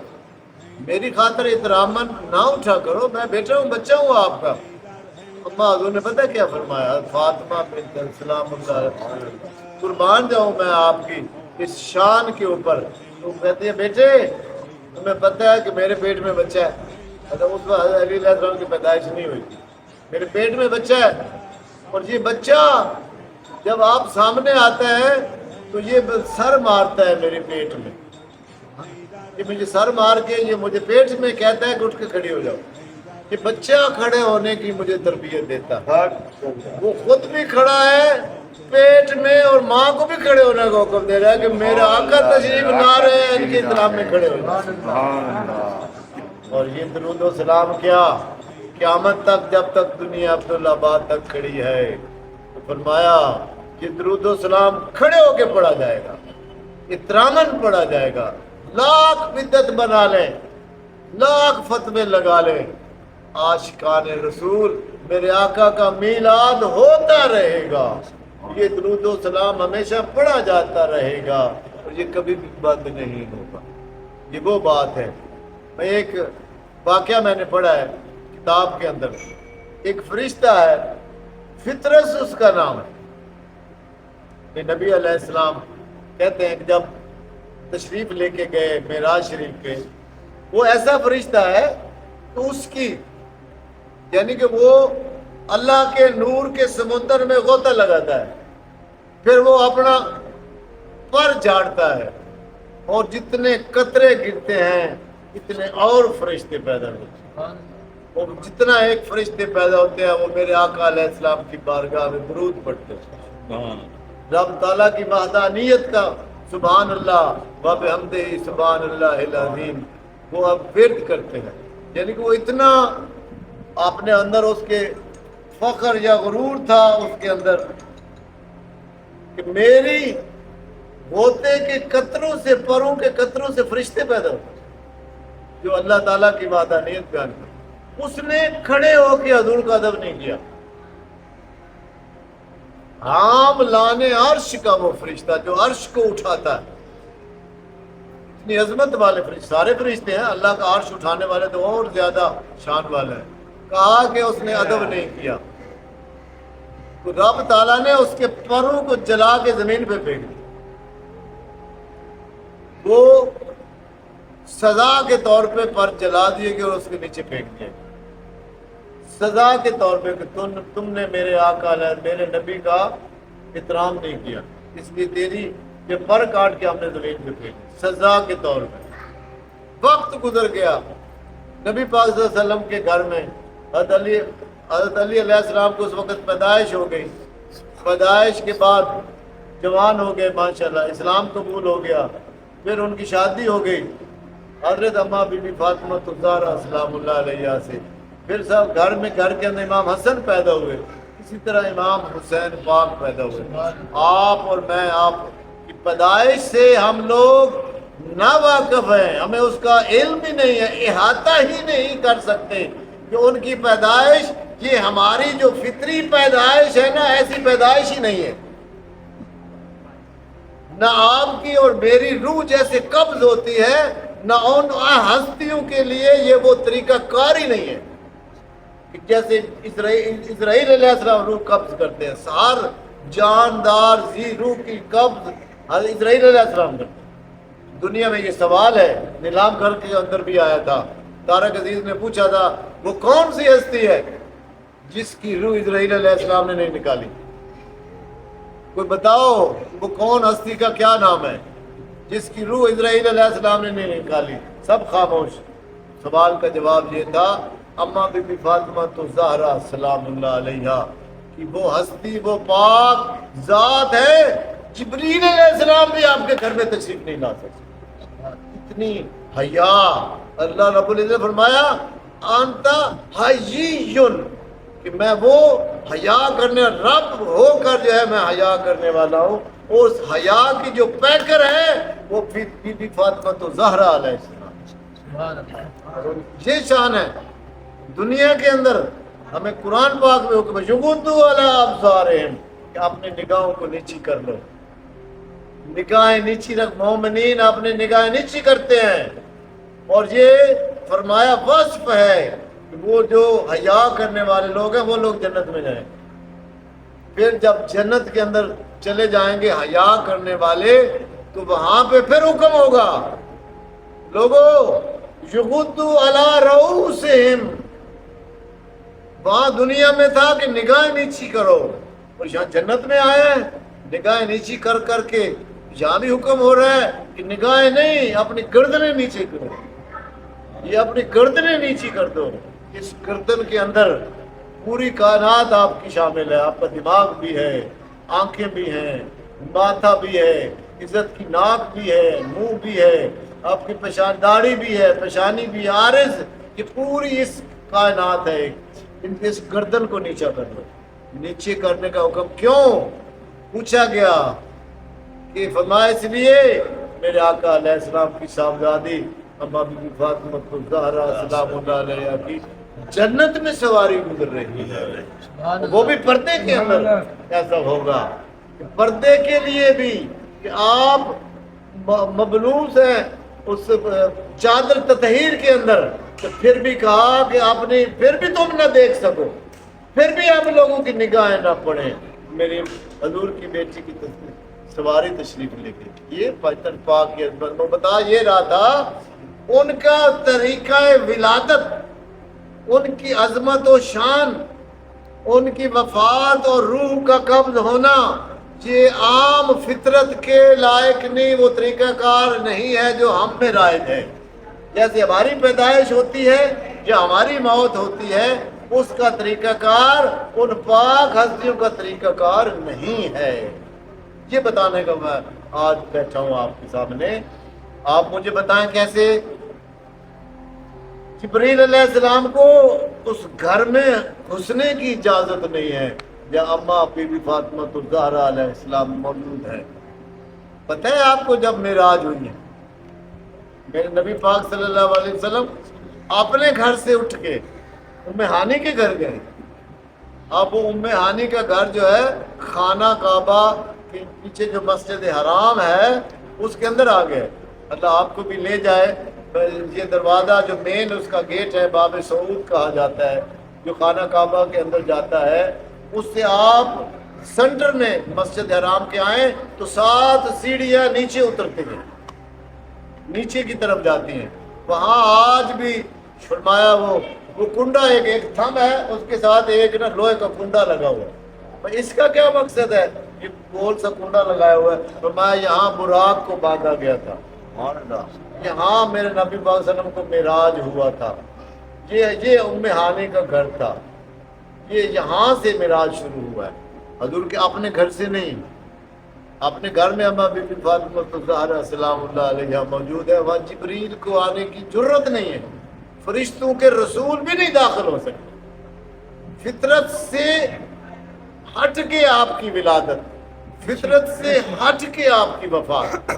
میری خاطر احتراماً نہ اٹھا کرو. میں بیٹا ہوں، بچہ ہوں آپ کا. اماں حضور نے پتہ کیا فرمایا؟ فاطمہ بنت السلام قربان جاؤں میں آپ کی اس شان کے اوپر. تو کہتی ہے بیٹے تمہیں پتہ ہے کہ میرے پیٹ میں بچہ ہے. اس وقت علی علیہ السلام کی پیدائش نہیں ہوئی تھی. میرے پیٹ میں بچہ ہے اور یہ بچہ جب آپ سامنے آتا ہے تو یہ سر مارتا ہے میرے پیٹ میں. یہ مجھے سر مار کے یہ مجھے پیٹ میں کہتا ہے کہ اٹھ کے کھڑی ہو جاؤ. یہ بچہ کھڑے ہونے کی مجھے تربیت دیتا ہے. وہ خود بھی کھڑا ہے پیٹ میں اور ماں کو بھی کھڑے ہونے کا حکم دے رہا ہے کہ میرا آقا تشریف لا رہے ہیں ان کے احترام میں کھڑے ہو جاؤ. اور یہ درود و سلام کیا قیامت تک جب تک دنیا عبدالآباد تک کھڑی ہے. تو فرمایا یہ درود و سلام کھڑے ہو کے پڑھا جائے گا، احتراماً پڑھا جائے گا. لاکھ بدعت بنا لیں، لاکھ فتوے لگا لیں، عاشقان رسول میرے آقا کا میلاد ہوتا رہے گا. یہ درود و سلام ہمیشہ پڑھا جاتا رہے گا اور یہ کبھی بھی بند نہیں ہوگا. یہ وہ بات ہے. میں ایک واقعہ میں نے پڑھا ہے کتاب کے اندر. ایک فرشتہ ہے فطرس اس کا نام ہے. کہ نبی علیہ السلام کہتے ہیں کہ جب تشریف لے کے گئے معراج شریف کے، وہ ایسا فرشتہ ہے تو اس کی یعنی کہ وہ اللہ کے نور کے سمندر میں غوطہ لگاتا ہے، پھر وہ اپنا پر جھاڑتا ہے اور جتنے قطرے گرتے ہیں اتنے اور فرشتے پیدا ہوتے ہیں. اور جتنا ایک فرشتے پیدا ہوتے ہیں وہ میرے آقا علیہ السلام کی بارگاہ میں درود پڑھتے ہیں. رب تعالیٰ کی وحدانیت کا سبحان اللہ و بحمدہ سبحان اللہ العظیم وہ اب ورد کرتے ہیں. یعنی کہ وہ اتنا اپنے اندر اس کے فخر یا غرور تھا اس کے اندر کہ میری غوطے کے قطروں سے، پروں کے قطروں سے فرشتے پیدا ہوتے جو اللہ تعالیٰ کی وحدانیت بیان کرتے. اس نے کھڑے ہو کے حضور کا ادب نہیں کیا. عام لانے عرش کا وہ فرشتہ جو عرش کو اٹھاتا ہے. اتنی عظمت والے فرشتے، سارے فرشتے ہیں، اللہ کا عرش اٹھانے والے تو اور زیادہ شان والے ہیں. کہا کہ اس نے ادب نہیں کیا، تو رب تعالیٰ نے اس کے پروں کو جلا کے زمین پہ پھینک دیا. وہ سزا کے طور پہ پر جلا دیے گئے اور اس کے نیچے پھینک دیے. سزا کے طور پہ کہ تم نے میرے آقا علیہ میرے نبی کا احترام نہیں کیا، اس لیے تیری یہ پر کاٹ کے ہم نے زمین پہ پھینک دی. سزا کے طور پہ. وقت گزر گیا، نبی پاک صلی اللہ علیہ وسلم کے گھر میں حضرت علی علیہ السلام کو اس وقت پیدائش ہو گئی. پیدائش کے بعد جوان ہو گئے ماشاءاللہ، اسلام قبول ہو گیا. پھر ان کی شادی ہو گئی حضرت اماں بی بی فاطمہ الزہرا سلام اللہ علیہ سے. پھر سب گھر کے اندر امام حسن پیدا ہوئے، اسی طرح امام حسین پاک پیدا ہوئے. آپ اور میں، آپ کی پیدائش سے ہم لوگ نا واقف ہیں، ہمیں اس کا علم ہی نہیں ہے، احاطہ ہی نہیں کر سکتے کہ ان کی پیدائش، یہ ہماری جو فطری پیدائش ہے نا، ایسی پیدائش ہی نہیں ہے. نہ آپ کی اور میری روح جیسے قبض ہوتی ہے، نہ ان ہستیوں کے لیے یہ وہ طریقہ کار ہی نہیں ہے کہ جیسے اسرائیل علیہ السلام روح قبض کرتے ہیں. ہر جاندار زی روح کی قبض حضرت اسرائیل علیہ السلام کرتے ہیں. دنیا میں یہ سوال ہے، نیلام گھر کے اندر بھی آیا تھا. طارق عزیز نے پوچھا تھا وہ کون سی ہستی ہے جس کی روح اسرائیل علیہ السلام نے نہیں نکالی؟ کوئی بتاؤ وہ کون ہستی کا کیا نام ہے جس کی روح اسرائیل علیہ السلام نے نہیں نکالی؟ سب خاموش. سوال کا جواب یہ تھا اماں بی بی فاطمہ الزہرا سلام اللہ علیہا کہ وہ ہستی، وہ پاک ذات ہے، جبریل علیہ السلام بھی آپ کے گھر میں تشریف نہیں لا سکتے. اتنی حیا. اللہ رب العزت نے فرمایا انت حییٌ، کہ میں وہ حیا کرنے، رب ہو کر جو ہے میں حیا کرنے والا ہوں. اس حیا کی جو پیکر ہے وہ بی بی فاطمہ الزہرا علیہ السلام. یہ شان ہے دنیا کے اندر. ہمیں قرآن پاک میں حکم ہے یغضوا علی ابصارہم کہ اپنے نگاہوں کو نیچی کر لو. نگاہیں نیچی رکھ، مومنین اپنے نگاہیں نیچی کرتے ہیں. اور یہ فرمایا وصف ہے کہ وہ جو حیا کرنے والے لوگ ہیں وہ لوگ جنت میں جائیں. پھر جب جنت کے اندر چلے جائیں گے حیا کرنے والے تو وہاں پہ پھر حکم ہوگا لوگوں یغضوا علی رؤوسہم. وہاں دنیا میں تھا کہ نگاہیں نیچی کرو، اور یہاں جنت میں آئے ہیں نگاہیں نیچی کر کر کے. یہاں بھی حکم ہو رہا ہے کہ نگاہیں نہیں، اپنی گردنیں نیچے کرو. یہ اپنی گردنیں نیچی کر دو. اس گردن کے اندر پوری کائنات آپ کی شامل ہے. آپ کا دماغ بھی ہے، آنکھیں بھی ہیں، ماتھا بھی ہے، عزت کی ناک بھی ہے، منہ بھی ہے، آپ کی داڑھی بھی ہے، پیشانی بھی، عارض. یہ پوری اس کائنات ہے. اس گردن کو نیچا کر دو. نیچے کرنے کا حکم کیوں پوچھا گیا کہ فرمایا اس لیے میرے آقا علیہ السلام کی صاحبزادی اماں بی بی فاطمہ الزہرا سلام اللہ علیہا کی جنت میں سواری گزر رہی ہے، وہ بھی پردے کے اندر. ایسا ہوگا کہ پردے کے لیے بھی کہ آپ مبلوس ہیں اس چادر تطہیر کے اندر، تو پھر بھی کہا کہ آپ نے پھر بھی تم نہ دیکھ سکو، پھر بھی آپ لوگوں کی نگاہیں نہ پڑیں. میری حضور کی بیٹی کی سواری تشریف لے کے یہ پاکستان پاک کے اندر میں بتا یہ رہا تھا ان کا طریقہ ولادت، ان کی عظمت و شان، ان کی وفات اور روح کا قبض ہونا یہ عام فطرت کے لائق نہیں، وہ طریقہ کار نہیں ہے جو ہم میں رائج ہے. جیسے ہماری پیدائش ہوتی ہے یا ہماری موت ہوتی ہے، اس کا طریقہ کار ان پاک ہستیوں کا طریقہ کار نہیں ہے. یہ بتانے کا میں آج بیٹھا ہوں آپ کے سامنے. آپ مجھے بتائیں کیسے جبریل علیہ السلام کو اس گھر میں گھسنے کی اجازت نہیں ہے یا اماں بی بی فاطمہ الزہرا علیہ السلام موجود ہے؟ پتہ ہے آپ کو جب معراج ہوئی ہے میرے نبی پاک صلی اللہ علیہ وسلم اپنے گھر سے اٹھ کے ام ہانی کے گھر گئے. اب وہ ام ہانی کا گھر جو ہے خانہ کعبہ کے پیچھے جو مسجد حرام ہے اس کے اندر آ گئے. اللہ آپ کو بھی لے جائے. یہ دروازہ جو مین اس کا گیٹ ہے باب سعود کہا جاتا ہے جو خانہ کعبہ کے اندر جاتا ہے, اس سے آپ سینٹر میں مسجد حرام کے آئیں تو 7 سیڑھیاں نیچے اترتے ہیں, نیچے کی طرف جاتی ہیں. وہاں آج بھی فرمایا وہ کنڈا ایک تھم ہے, اس کے ساتھ ایک نا لوہے کا کنڈا لگا ہوا ہے. اس کا کیا مقصد ہے؟ یہ گول سا کنڈا لگایا ہوا ہے. فرمایا یہاں براق کو باندھا گیا تھا, یہاں میرے نبی پاک صلی اللہ علیہ وسلم کو معراج ہوا تھا. یہ ام ہانی کا گھر تھا, یہ یہاں سے معراج شروع ہوا ہے, حضور کے اپنے گھر سے نہیں. اپنے گھر میں اما بی بی فاطمہ الزہرا سلام اللہ علیہ موجود ہے, وہاں جبریل کو آنے کی جرت نہیں ہے, فرشتوں کے رسول بھی نہیں داخل ہو سکتے. فطرت سے ہٹ کے آپ کی ولادت, فطرت سے ہٹ کے آپ کی وفات.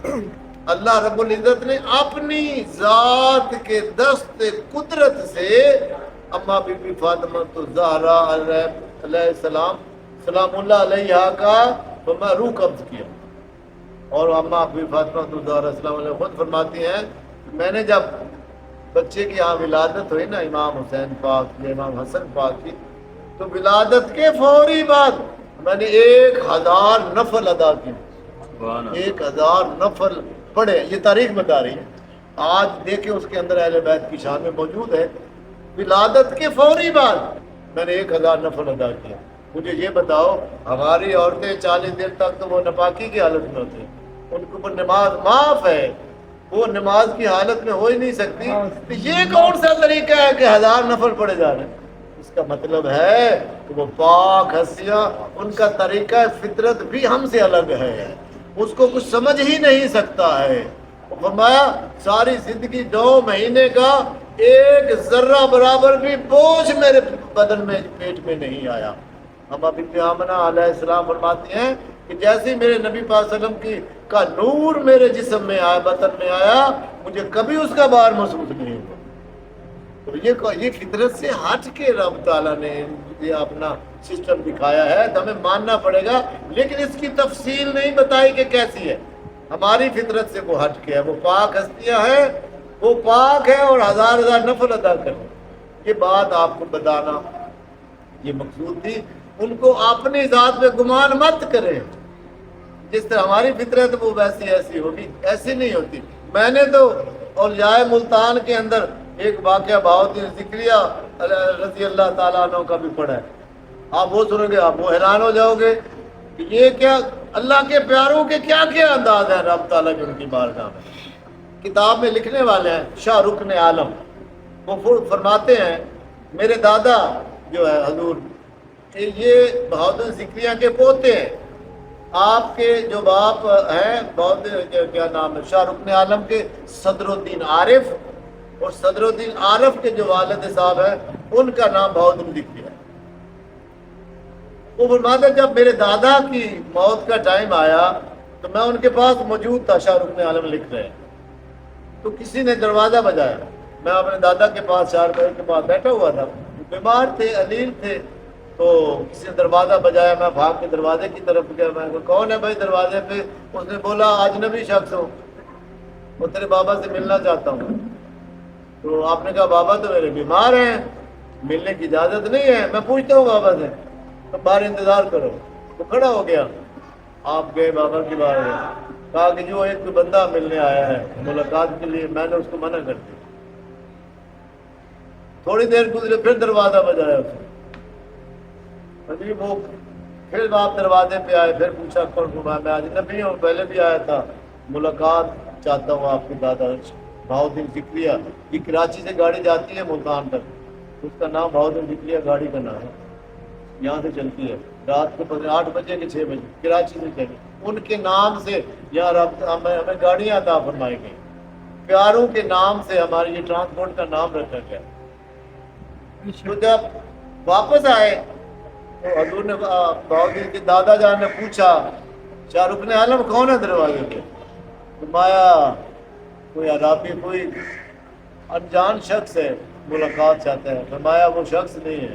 اللہ رب العزت نے اپنی ذات کے دست قدرت سے اما بی بی فاطمہ الزہرا علیہ السلام سلام اللہ علیہ کا روح قبض کیا. اور اما بی بی فاطمہ الزہرا سلام علیہ خود فرماتی ہیں میں نے جب بچے کی یہاں ولادت ہوئی نا امام حسین پاک کی, امام حسن پاک کی, تو ولادت کے فوری بعد میں نے 1000 نفل ادا کی, 1000 نفل پڑھے. یہ تاریخ بتا رہی ہے, آج دیکھیں اس کے اندر اہل بیت کی شان میں موجود ہے. ولادت کے فوری بعد میں نے 1000 نفل ادا کیا. مجھے یہ بتاؤ ہماری عورتیں 40 دن تک تو وہ نپاکی کی حالت میں ہوتی ہیں, ان کے اوپر نماز معاف ہے, وہ نماز کی حالت میں ہو ہی نہیں سکتی. یہ کون سا طریقہ ہے کہ 1000 نفل پڑھے جا رہے ہیں؟ اس کا مطلب ہے کہ وہ پاک ہستیاں, ان کا طریقہ فطرت بھی ہم سے الگ ہے, اس کو کچھ سمجھ ہی نہیں سکتا ہے. فرمایا ساری زندگی 2 مہینے کا ایک ذرہ برابر بھی بوجھ میرے بدن میں پیٹ میں نہیں آیا. اما بی بی آمنہ علیہ السلام فرماتی ہیں کہ جیسے میرے نبی پاک صلی اللہ علیہ وسلم کا نور میرے جسم میں آیا, بدن میں آیا, مجھے کبھی اس کا بار محسوس نہیں ہوا. تو یہ فطرت سے ہٹ کے رب تعالیٰ نے یہ اپنا سسٹم دکھایا ہے, تو ہمیں ماننا پڑے گا. لیکن اس کی تفصیل نہیں بتائی کہ کیسی ہے. ہماری فطرت سے وہ ہٹ کے ہے, وہ پاک ہستیاں ہیں, وہ پاک ہے اور 1000 نفل ادا کریں. یہ بات آپ کو بتانا یہ مقصود تھی. ان کو اپنی ذات میں گمان مت کریں, جس طرح ہماری فطرت وہ ویسی ایسی ہوگی, ایسی نہیں ہوتی. میں نے تو اولیاء ملتان کے اندر ایک واقعہ بہاؤدین ذکریہ رضی اللہ تعالیٰ عنہ کا بھی پڑھا ہے. آپ وہ سنیں گے آپ وہ حیران ہو جاؤ گے کہ یہ کیا اللہ کے پیاروں کے کیا کیا انداز ہے رب تعالیٰ کے ان کی بارگاہ میں. کتاب میں لکھنے والے ہیں شاہ رکن عالم, وہ فرماتے ہیں میرے دادا جو ہے حضور یہ بہاؤدین ذکریہ کے پوتے ہیں. آپ کے جو باپ ہیں بہاؤدین کیا نام ہے شاہ رکن عالم کے صدر الدین عارف, اور صدر الدین عارف کے جو والد صاحب ہیں ان کا نام بہاؤدین ذکریہ ہے. وہ فرماتے جب میرے دادا کی موت کا ٹائم آیا تو میں ان کے پاس موجود تھا, شاہ رکن عالم لکھ رہے ہیں, تو کسی نے دروازہ بجایا. میں اپنے دادا کے پاس 4 بجے کے پاس بیٹھا ہوا تھا, بیمار تھے, علیل تھے, تو کسی نے دروازہ بجایا. میں بھاگ کے دروازے کی طرف گیا. میں کہا کون ہے بھائی دروازے پہ؟ اس نے بولا اجنبی شخص ہو, وہ تیرے بابا سے ملنا چاہتا ہوں. تو آپ نے کہا بابا تو میرے بیمار ہیں, ملنے کی اجازت نہیں ہے. میں پوچھتا ہوں بابا سے, تو باہر انتظار کرو. وہ کھڑا ہو گیا, آپ گئے بابا کے باہر, کہا کہ جو ایک بندہ ملنے آیا ہے ملاقات کے لیے, میں نے اس کو منع کر دیا. تھوڑی دیر گزرے پھر دروازہ بجایا اس نے, وہ پھر آپ دروازے پہ آئے, پھر پوچھا کون گھما, میں آج نبی ہوں, پہلے بھی آیا تھا, ملاقات چاہتا ہوں آپ کے دادا بہاؤدین ذکریہ. یہ کراچی سے گاڑی جاتی ہے ملتان تک, اس کا نام بہاؤدین ذکریہ گاڑی کا نام ہے. یہاں سے چلتی ہے رات کو 8 بجے کے 6 بجے کراچی سے چلی. ان کے نام سے یہاں ہمیں گاڑیاں عطا فرمائی گئی, پیاروں کے نام سے ہمارے یہ ٹرانسپورٹ کا نام رکھا گیا. تو جب واپس آئے تو حضور نے بہاؤدین کے دادا جان نے پوچھا شاہ رکن عالم کون ہے دروازے پہ؟ فرمایا کوئی عرابی, کوئی انجان شخص ہے, ملاقات چاہتا ہے. فرمایا وہ شخص نہیں ہے,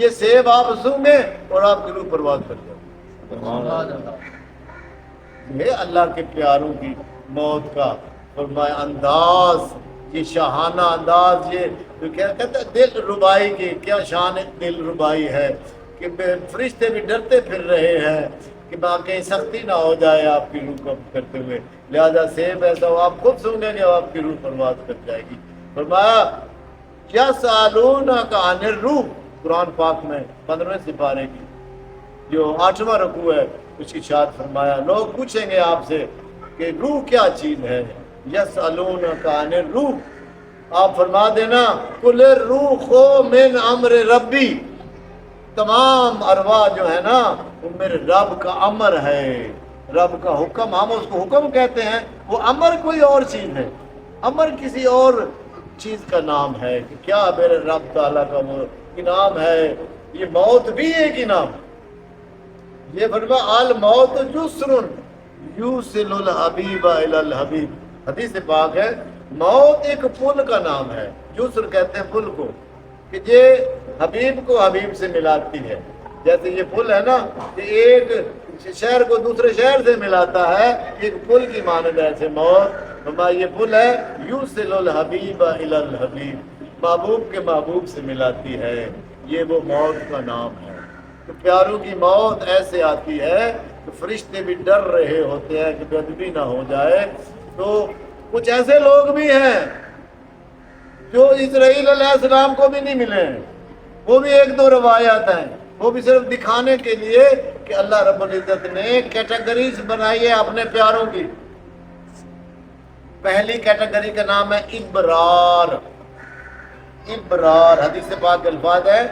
یہ سیب آپ سونگے اور آپ کی روح پرواز کر جائے. یہ اللہ کے پیاروں کی موت کا فرمایا انداز، یہ شاہانہ انداز، یہ جو کہتے ہیں دل ربائی کی کیا شان دل ربائی ہے کہ فرشتے بھی ڈرتے پھر رہے ہیں کہ کہیں سختی نہ ہو جائے آپ کی روح کو کرتے ہوئے، لہذا سیب ایسا ہو آپ خود سنیں گے آپ کی روح پرواز کر جائے گی. فرمایا یسألونک عن الروح، قرآن پاک میں 15ویں سپارے کی جو 8واں رکوع ہے اس کی اشارت فرمایا لوگ پوچھیں گے آپ سے کہ روح کیا چیز ہے. یسألونک عن الروح، آپ فرما دینا قل الروح من امر ربی، تمام ارواح جو ہے نا وہ میرے رب کا امر ہے، رب کا حکم، ہم اس کو حکم کہتے ہیں، وہ امر کوئی اور چیز ہے، امر کسی اور چیز کا نام ہے کہ کیا میرے رب تعالیٰ کا وہ انعام ہے. یہ موت بھی ایک انعام، یہ فرما الموت جسر یوصل الحبیب الی الحبیب، حدیث پاک ہے موت ایک پل کا نام ہے، جسر کہتے ہیں پل کو کہ یہ حبیب کو حبیب سے ملاتی ہے. جیسے یہ پل ہے نا کہ ایک شہر کو دوسرے شہر سے ملاتا ہے، ایک پل کی مانند ایسے موت فرما یہ پل ہے یوصل الحبیب الی الحبیب، محبوب کے محبوب سے ملاتی ہے، یہ وہ موت کا نام ہے. تو پیاروں کی موت ایسے آتی ہے کہ فرشتے بھی ڈر رہے ہوتے ہیں کہ بے ادبی نہ ہو جائے. تو کچھ ایسے لوگ بھی ہیں جو اسرائیل علیہ السلام کو بھی نہیں ملے ہیں، وہ بھی ایک دو روایات ہیں، وہ بھی صرف دکھانے کے لیے کہ اللہ رب العزت نے کیٹیگریز بنائی ہے اپنے پیاروں کی. پہلی کیٹیگری کا نام ہے ابرار. ابرار حدیث پاک کے الفاظ ہے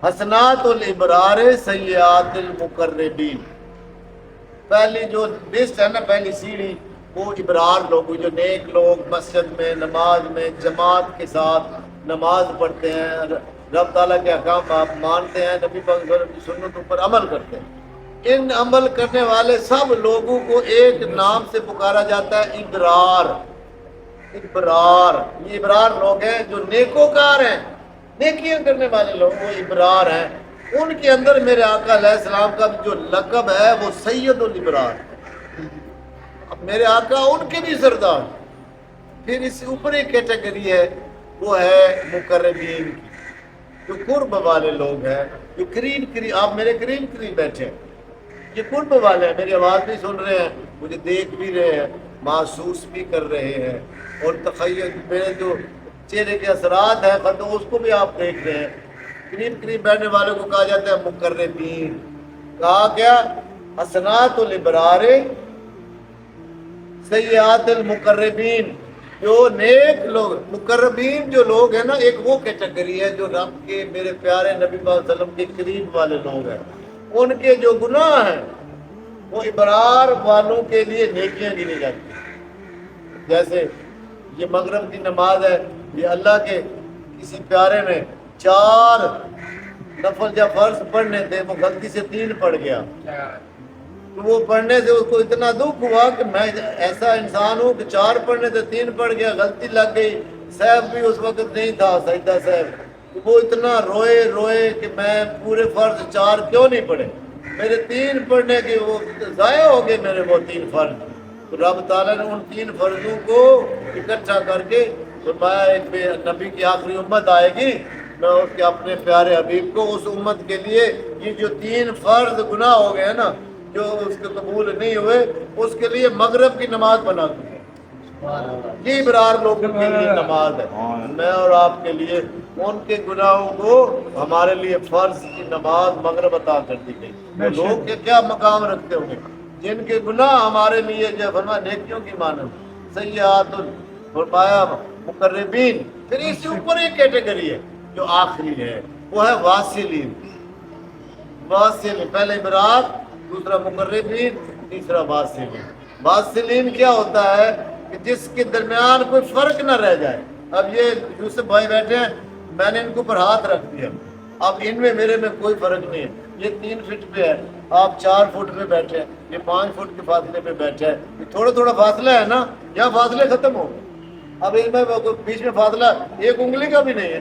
حسنات الابرار سیئات المقربین. پہلی جو لسٹ ہے نا، پہلی سیڑھی وہ ابرار لوگ جو نیک لوگ مسجد میں نماز میں جماعت کے ساتھ نماز پڑھتے ہیں، رب تعالیٰ کے احکام آپ مانتے ہیں، نبی پاک صلی اللہ علیہ وسلم کی سنتوں پر عمل کرتے ہیں. ان عمل کرنے والے سب لوگوں کو ایک نام سے پکارا جاتا ہے ابرار. ابرار یہ ابرار لوگ ہیں جو نیکوکار ہیں، نیکیاں کرنے والے لوگ وہ ابرار ہیں. ان کے اندر میرے آقا علیہ السلام کا جو لقب ہے وہ سید الابرار. اب میرے آقا ان کے بھی سردار. پھر اس سے اوپر ایک کیٹیگری ہے وہ ہے مقربین کی، جو قرب والے لوگ ہیں، جو قریب آپ میرے قریب بیٹھے ہیں، یہ قرب والے ہیں، میری آواز بھی سن رہے ہیں، مجھے دیکھ بھی رہے ہیں، محسوس بھی کر رہے ہیں، اور تخیل میرے جو چہرے کے اثرات ہیں خطوں اس کو بھی آپ دیکھ رہے ہیں. قریب بیٹھنے والوں کو کہا جاتا ہے مقربین. کہا کیا حسنات الابرار سیئات المقربین، جو نیک لوگ مقربین جو لوگ ہیں نا، ایک وہ کیٹیگری ہے جو رب کے میرے پیارے نبی صلی اللہ علیہ وسلم کے قریب والے لوگ ہیں. ان کے جو گناہ ہیں وہ ابرار والوں کے لیے نیکیاں گنی جاتی ہیں. جیسے یہ مغرب کی نماز ہے، یہ اللہ کے کسی پیارے نے 4 نفل یا فرض پڑھنے تھے، وہ غلطی سے 3 پڑھ گیا، تو وہ پڑھنے سے اس کو اتنا دکھ ہوا کہ میں ایسا انسان ہوں کہ 4 پڑھنے سے 3 پڑھ گیا، غلطی لگ گئی. صاحب بھی اس وقت نہیں تھا، سجدہ صاحب، وہ اتنا روئے کہ میں پورے فرض 4 کیوں نہیں پڑھے، میرے 3 پڑھنے کے وہ ضائع ہو گئے میرے وہ 3 فرض. تو رب تعالیٰ نے ان 3 فرضوں کو اکٹھا کر کے فرمایا ایک نبی کی آخری امت آئے گی، میں اس کے اپنے پیارے حبیب کو اس امت کے لیے یہ جو 3 فرض گناہ ہو گئے نا جو اس کے قبول نہیں ہوئے، اس کے لیے مغرب کی نماز بنا دوں. یہ ابرار لوگوں کے لیے نماز ہے. میں اور آپ کے لیے ان کے گناہوں کو ہمارے لیے فرض کی نماز مغرب عطا کر دی گئی. وہ لوگ کے کیا مقام رکھتے ہوں گے جن کے گناہ ہمارے لیے جو فرمایا نیکیوں کی مانند سیئات فرمایا مقربین. پھر اس سے اوپر ایک کیٹیگری ہے جو آخری ہے، وہ ہے واصلین. واصلین پہلے ابرار، دوسرا مقربین، تیسرا واصلین. واصلین کیا ہوتا ہے کہ جس کے درمیان کوئی فرق نہ رہ جائے. اب یہ یوسف بھائی بیٹھے ہیں، میں نے ان کے اوپر ہاتھ رکھ دیا، اب ان میں میرے میں کوئی فرق نہیں ہے. یہ 3 فٹ پہ ہے، آپ 4 فٹ پہ بیٹھے ہیں، یہ 5 فٹ کے فاصلے پہ بیٹھے ہیں. یہ تھوڑا فاصلہ ہے نا، یہاں فاصلے ختم ہو گئے. اب ان میں بیچ میں فاصلہ 1 انگلی کا بھی نہیں ہے.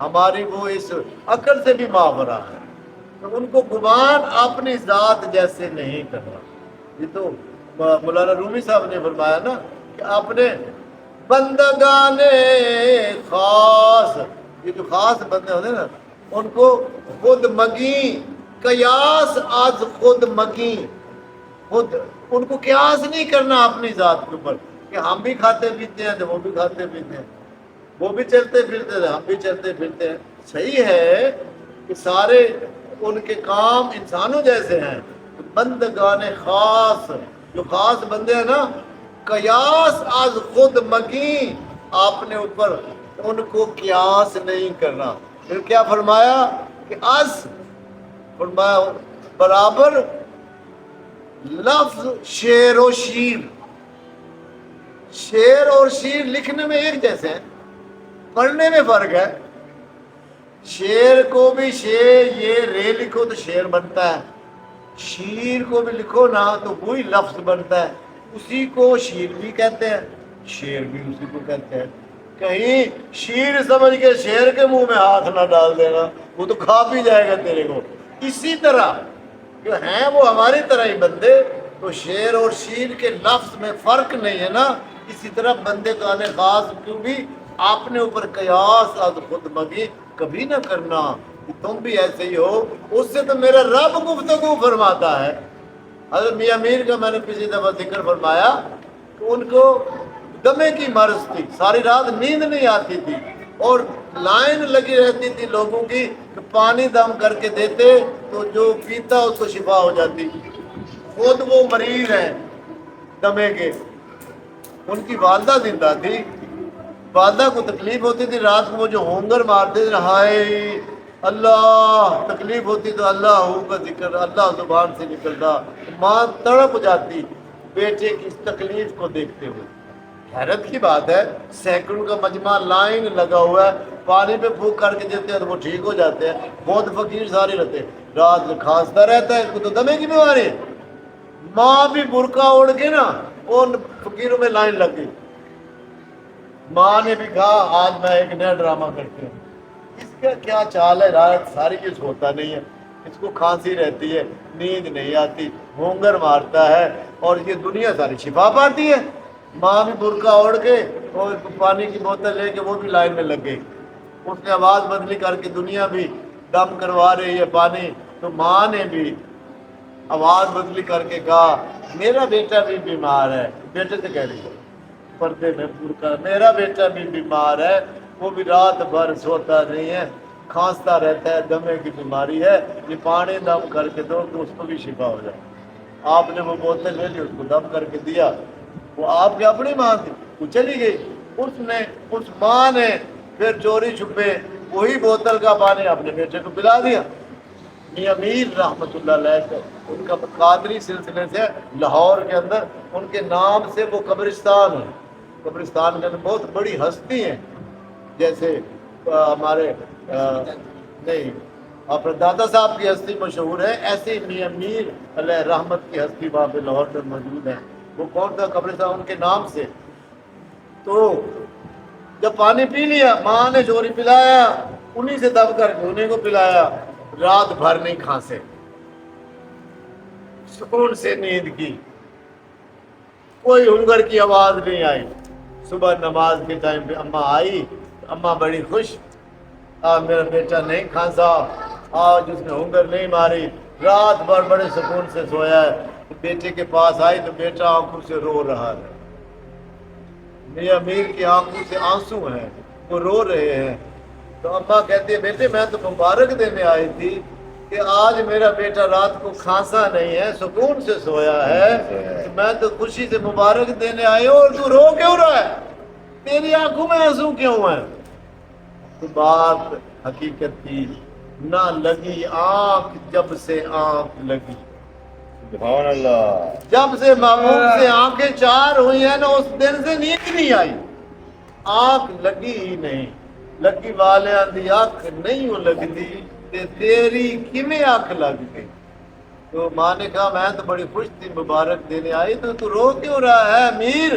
ہماری وہ اس عقل سے بھی ماورا ہے، تو ان کو گمان اپنی ذات جیسے نہیں کرنا۔ یہ تو مولانا رومی صاحب نے فرمایا نا کہ اپنے بندگان خاص، یہ جو خاص بندے ہوتے ہیں نا، ان کو خود مگی قیاس از خود مگی، خود ان کو قیاس نہیں کرنا اپنی ذات کے اوپر کہ ہم بھی کھاتے پیتے ہیں تو وہ بھی کھاتے پیتے ہیں، وہ بھی چلتے پھرتے ہیں ہم بھی چلتے پھرتے ہیں۔ صحیح ہے کہ سارے ان کے کام انسانوں جیسے ہیں، بندگان خاص، جو خاص بندے ہیں نا، قیاس از خود مگی، آپ نے اوپر ان کو قیاس نہیں کرنا۔ پھر کیا فرمایا کہ از فرمایا برابر لفظ شیر و شیر، شیر اور شیر لکھنے میں ایک جیسے ہیں، پڑھنے میں فرق ہے۔ شیر کو بھی شیر یہ رے لکھو تو شیر بنتا ہے، شیر کو بھی لکھو نا تو وہی لفظ بنتا ہے، اسی کو شیر بھی کہتے ہیں، شیر بھی اسی کو کہتے ہیں۔ کہیں شیر سمجھ کے شیر کے منہ میں ہاتھ نہ ڈال دینا، وہ تو کھا بھی جائے گا تیرے کو۔ اسی طرح جو ہیں وہ ہماری طرح ہی بندے، تو شیر اور شیر کے لفظ میں فرق نہیں ہے نا، اسی طرح بندے گانے خاص کیوں بھی اپنے اوپر قیاس از خود مگی کبھی نہ کرنا کہ تم بھی ایسے ہی ہو۔ اس سے تو میرا رب گفتگو فرماتا ہے۔ حضرت میاں میر کا میں نے پچھلی دفعہ ذکر فرمایا کہ ان کو دمے کی مرض تھی، ساری رات نیند نہیں آتی تھی، اور لائن لگی رہتی تھی لوگوں کی کہ پانی دم کر کے دیتے تو جو پیتا اس کو شفا ہو جاتی۔ خود وہ مریض ہیں دمے کے، ان کی والدہ زندہ تھی، والدہ کو تکلیف ہوتی تھی رات کو، وہ جو ہونگر مارتے تھے، ہائے اللہ، تکلیف ہوتی تو اللہ ہو کا ذکر اللہ زبان سے نکلتا، ماں تڑپ جاتی بیٹے کی اس تکلیف کو دیکھتے ہوئے۔ حیرت کی بات ہے، سینکڑوں کا مجمع لائن لگا ہوا ہے، پانی پہ پھونک کر کے دیتے ہیں تو وہ ٹھیک ہو جاتے ہیں، بہت فقیر سارے رہتے ہیں، رات میں کھانستا رہتا ہے، اس کو تو دمے کی بیماری ہے۔ ماں بھی برقع اوڑھ کے نا ان فقیروں میں لائن لگ گئی، ماں نے بھی کہا آج میں ایک نیا ڈرامہ کرتی ہوں۔ اس کا کیا چال ہے، رات ساری چیز ہوتا نہیں ہے، اس کو کھانسی رہتی ہے، نیند نہیں آتی، ہونگر مارتا ہے، اور یہ دنیا ساری شفا پاتی ہے۔ ماں بھی برقع اوڑھ کے اور پانی کی بوتل لے کے وہ بھی لائن میں لگ گئی، اس نے آواز بدلی کر کے دنیا بھی دم کروا رہی ہے پانی، تو ماں نے بھی آواز بدلی کر کے کہا میرا بیٹا بھی بیمار ہے، بیٹے سے کہہ رہی ہے پردے میں برقع، میرا بیٹا بھی بیمار ہے، وہ بھی رات بھر سوتا نہیں ہے، کھانستا رہتا ہے، دمے کی بیماری ہے، یہ پانی دم کر کے دو تو اس کو بھی شفا ہو جائے۔ آپ نے وہ بوتل لے لی، اس کو دم کر کے دیا، وہ آپ کی اپنی ماں تھی، وہ چلی گئی، اس ماں نے پھر چوری چھپے وہی بوتل کا پانی اپنے بیٹے کو پلا دیا۔ میاں میر رحمۃ اللہ علیہ سے، ان کا قادری سلسلے سے لاہور کے اندر ان کے نام سے وہ قبرستان ہے، قبرستان کے اندر بہت بڑی ہستی ہیں، جیسے ہمارے نہیں اپنے دادا صاحب کی ہستی مشہور ہے، ایسے میاں میر علیہ رحمت کی ہستی وہاں پہ لاہور میں موجود ہے۔ وہ کون تھا قبرستان ان کے نام سے؟ تو جب پانی پی لیا، ماں نے چوری پلایا، انہی سے دب کر کے انہیں کو پلایا، رات بھر نہیں کھانسے، سکون سے نیند کی، کوئی ہنگر کی آواز نہیں آئی۔ صبح نماز کے ٹائم پہ اماں آئی، اماں بڑی خوش، آج میرا بیٹا نہیں کھانسا، آج اس نے ہنگر نہیں ماری، رات بھر بڑے سکون سے سویا ہے۔ بیٹے کے پاس آئی تو بیٹا آنکھوں سے رو رہا ہے، میاں میر کی آنکھوں سے آنسو ہیں، وہ رو رہے ہیں۔ تو اماں کہتی ہے بیٹے میں تو مبارک دینے آئی تھی کہ آج میرا بیٹا رات کو کھانسا نہیں ہے، سکون سے سویا ہے، میں تو خوشی سے مبارک دینے آئی ہوں، اور تو رو کیوں رہا ہے، تیری آنکھوں میں آنسو کیوں ہیں؟ تو بات حقیقت کی، نہ لگی آنکھ جب سے آنکھ لگی، سبحان اللہ، جب سے محبوب سے آنکھیں چار ہوئی ہیں نا، اس دن سے نیند نہیں آئی، آنکھ لگی ہی نہیں، لگی والے دی آنکھ نہیں ہو لگتی تے تیری کیویں آنکھ لگ گئی۔ تو ماں نے کہا میں تو بڑی خوش تھی، مبارک دینے آئی، تو رو کیوں رہا ہے میر،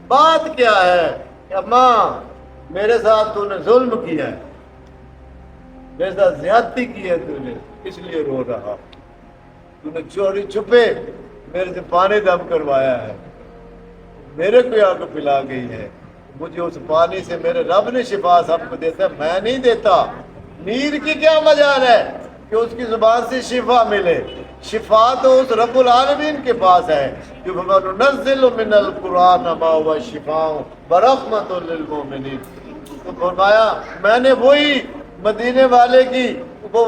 بات کیا ہے؟ کہ اماں میرے ساتھ تو نے ظلم کیا ہے، میرے ساتھ زیادتی کی ہے تو نے، اس لیے رو رہا. تو نے چوری چھپے میرے سے پانی دم کروایا ہے، میرے کو آ کے پلا گئی ہے. مجھے اس پانی سے میرے رب نے شفا سب کو دیتا ہے، میں نہیں دیتا. میر کی کیا مجال ہے کہ اس کی زبان سے شفا ملے؟ شفا تو اس رب العالمین کے پاس ہے جو نزل من القرآن ما هو شفاء ورحمۃ للمؤمنین. تو فرمایا میں نے وہی مدینے والے کی وہ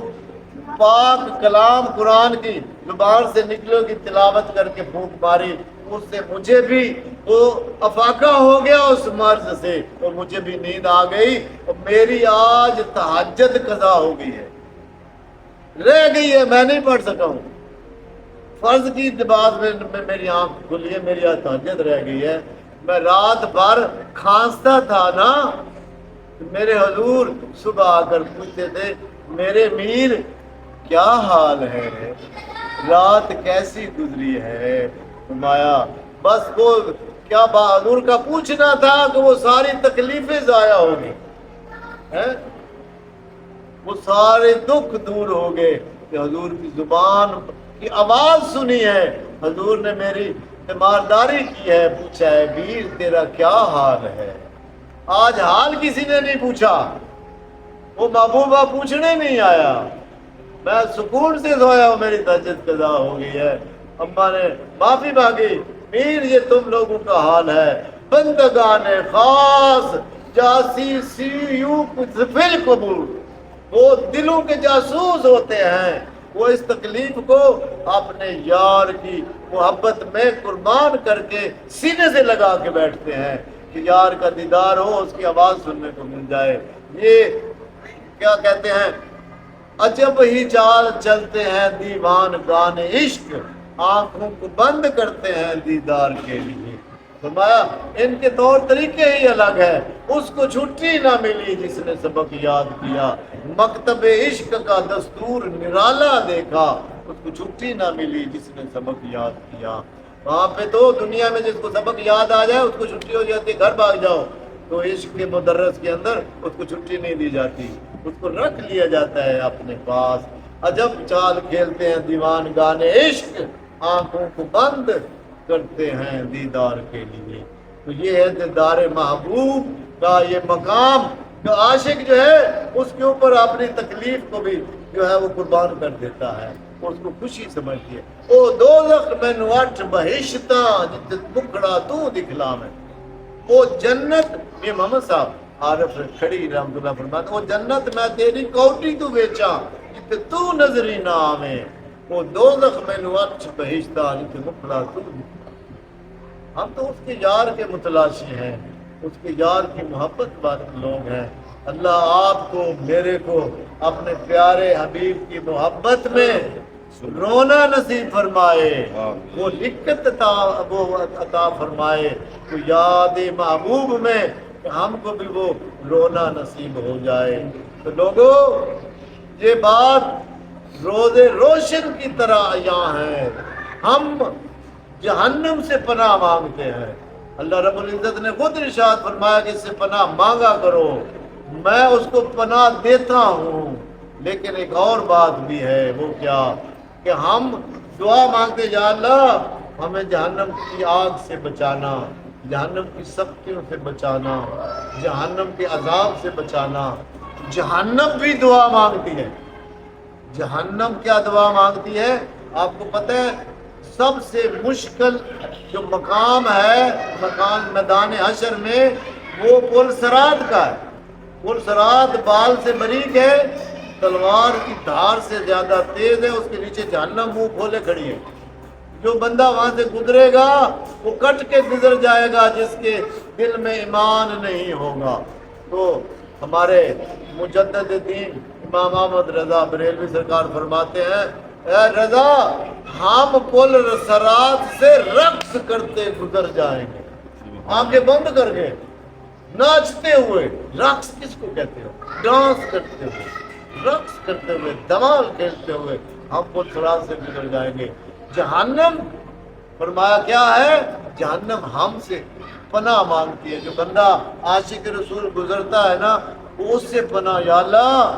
پاک کلام قرآن کی زبان سے نکلو کی تلاوت کر کے پھونک ماری، اس سے مجھے بھی وہ افاقہ ہو گیا اس مرض سے، اور مجھے بھی نیند آ گئی، اور میری آج تہجد قضا ہو گئی ہے، رہ گئی ہے، میں نہیں پڑھ سکا ہوں. فرض کی بعد میں میری آنکھ کھلی ہے، میری آج تہجد رہ گئی ہے. میں رات بھر کھانستا تھا نا، میرے حضور صبح آ کر پوچھتے تھے میرے میر کیا حال ہے، رات کیسی گزری ہے. فرمایا بس وہ کیا بہادر کا پوچھنا تھا کہ وہ ساری تکلیفیں ضائع ہو گئی ہیں، وہ سارے دکھ دور ہو گئے کہ حضور کی زبان کی آواز سنی ہے، حضور نے میری تیمارداری کی ہے، پوچھا ہے ویر تیرا کیا حال ہے. آج حال کسی نے نہیں پوچھا، وہ محبوبہ پوچھنے نہیں آیا، میں سکون سے سویا ہوں، میری تہجد قضا ہو گئی ہے. اماں نے معافی مانگی، میر یہ تم لوگوں کا حال ہے، بندگان خاص جاسیسی یوں کچھ فل قبول، وہ دلوں کے جاسوس ہوتے ہیں، وہ اس تکلیف کو اپنے یار کی محبت میں قربان کر کے سینے سے لگا کے بیٹھتے ہیں کہ یار کا دیدار ہو، اس کی آواز سننے کو مل جائے. یہ کیا کہتے ہیں، عجب ہی چال چلتے ہیں دیوان گان عشق، آنکھوں کو بند کرتے ہیں دیدار کے لیے. فرمایا ان کے طور طریقے ہی الگ ہے. اس کو چھٹی نہ ملی جس نے سبق یاد کیا، مکتب عشق کا دستور نرالا دیکھا، اس کو چھٹی نہ ملی جس نے سبق یاد کیا. وہاں پہ تو دنیا میں جس کو سبق یاد آ جائے اس کو چھٹی ہو جاتی ہے، گھر بھاگ جاؤ. تو عشق کے مدرس کے اندر اس کو چھٹی نہیں دی جاتی، اس کو رکھ لیا جاتا ہے اپنے پاس. عجب چال کھیلتے ہیں دیوان گان عشق، آنکھوں کو بند کرتے ہیں دیدار کے لیے. تو یہ ہے دیدار محبوب کا یہ مقام کہ عاشق جو ہے اس کے اوپر اپنی تکلیف کو بھی جو ہے وہ قربان کر دیتا ہے اور اس کو خوشی سمجھتی ہے. او دوزخ مینو اٹھ بہشتا جت بکڑا تو دکھلا میں، وہ جنت، یہ محمد صاحب عارف کھڑی رحمت اللہ فرماتے وہ جنت میں تیری کوٹی تو بیچا جت تو نظری نہ آویں، وہ دوزخ مینو اٹھ بہشتا جت بکڑا تو دکھلا. ہم تو اس کے یار کے متلاشی ہیں، اس کے یار کی محبت والے لوگ ہیں. اللہ آپ کو میرے کو اپنے پیارے حبیب کی محبت میں رونا نصیب فرمائے، وہ لکت وہ عطا فرمائے، تو یاد محبوب میں کہ ہم کو بھی وہ رونا نصیب ہو جائے. تو لوگوں یہ بات روز روشن کی طرح یہاں ہے. ہم جہنم سے پناہ مانگتے ہیں، اللہ رب العزت نے خود ارشاد فرمایا کہ اس سے پناہ مانگا کرو، میں اس کو پناہ دیتا ہوں. لیکن ایک اور بات بھی ہے، وہ کیا کہ ہم دعا مانگتے یا اللہ ہمیں جہنم کی آگ سے بچانا، جہنم کی سختیوں سے بچانا، جہنم کے عذاب سے بچانا. جہنم بھی دعا مانگتی ہے. جہنم کیا دعا مانگتی ہے آپ کو پتہ ہے؟ سب سے مشکل جو مقام ہے مکان میدان حشر میں وہ پل صراط کا ہے. پل صراط بال سے باریک ہے، تلوار کی دھار سے زیادہ تیز ہے، اس کے نیچے جہنم منہ کھولے کھڑی ہے. جو بندہ وہاں سے گزرے گا وہ کٹ کے گزر جائے گا جس کے دل میں ایمان نہیں ہوگا. تو ہمارے مجدد دین امام احمد رضا بریلوی سرکار فرماتے ہیں اے رضا ہم پل صراط سے رقص کرتے گزر جائیں گے، آنکھیں بند کر کے ناچتے ہوئے. رقص کس کو کہتے ہو؟ ڈانس کرتے ہوئے، رقص کرتے ہوئے، دھمال کھیلتے ہوئے ہم پل صراط سے گزر جائیں گے. جہنم فرمایا کیا ہے؟ جہنم ہم سے پناہ مانگتی ہے. جو بندہ عاشق رسول گزرتا ہے نا وہ اس سے پناہ، یا اللہ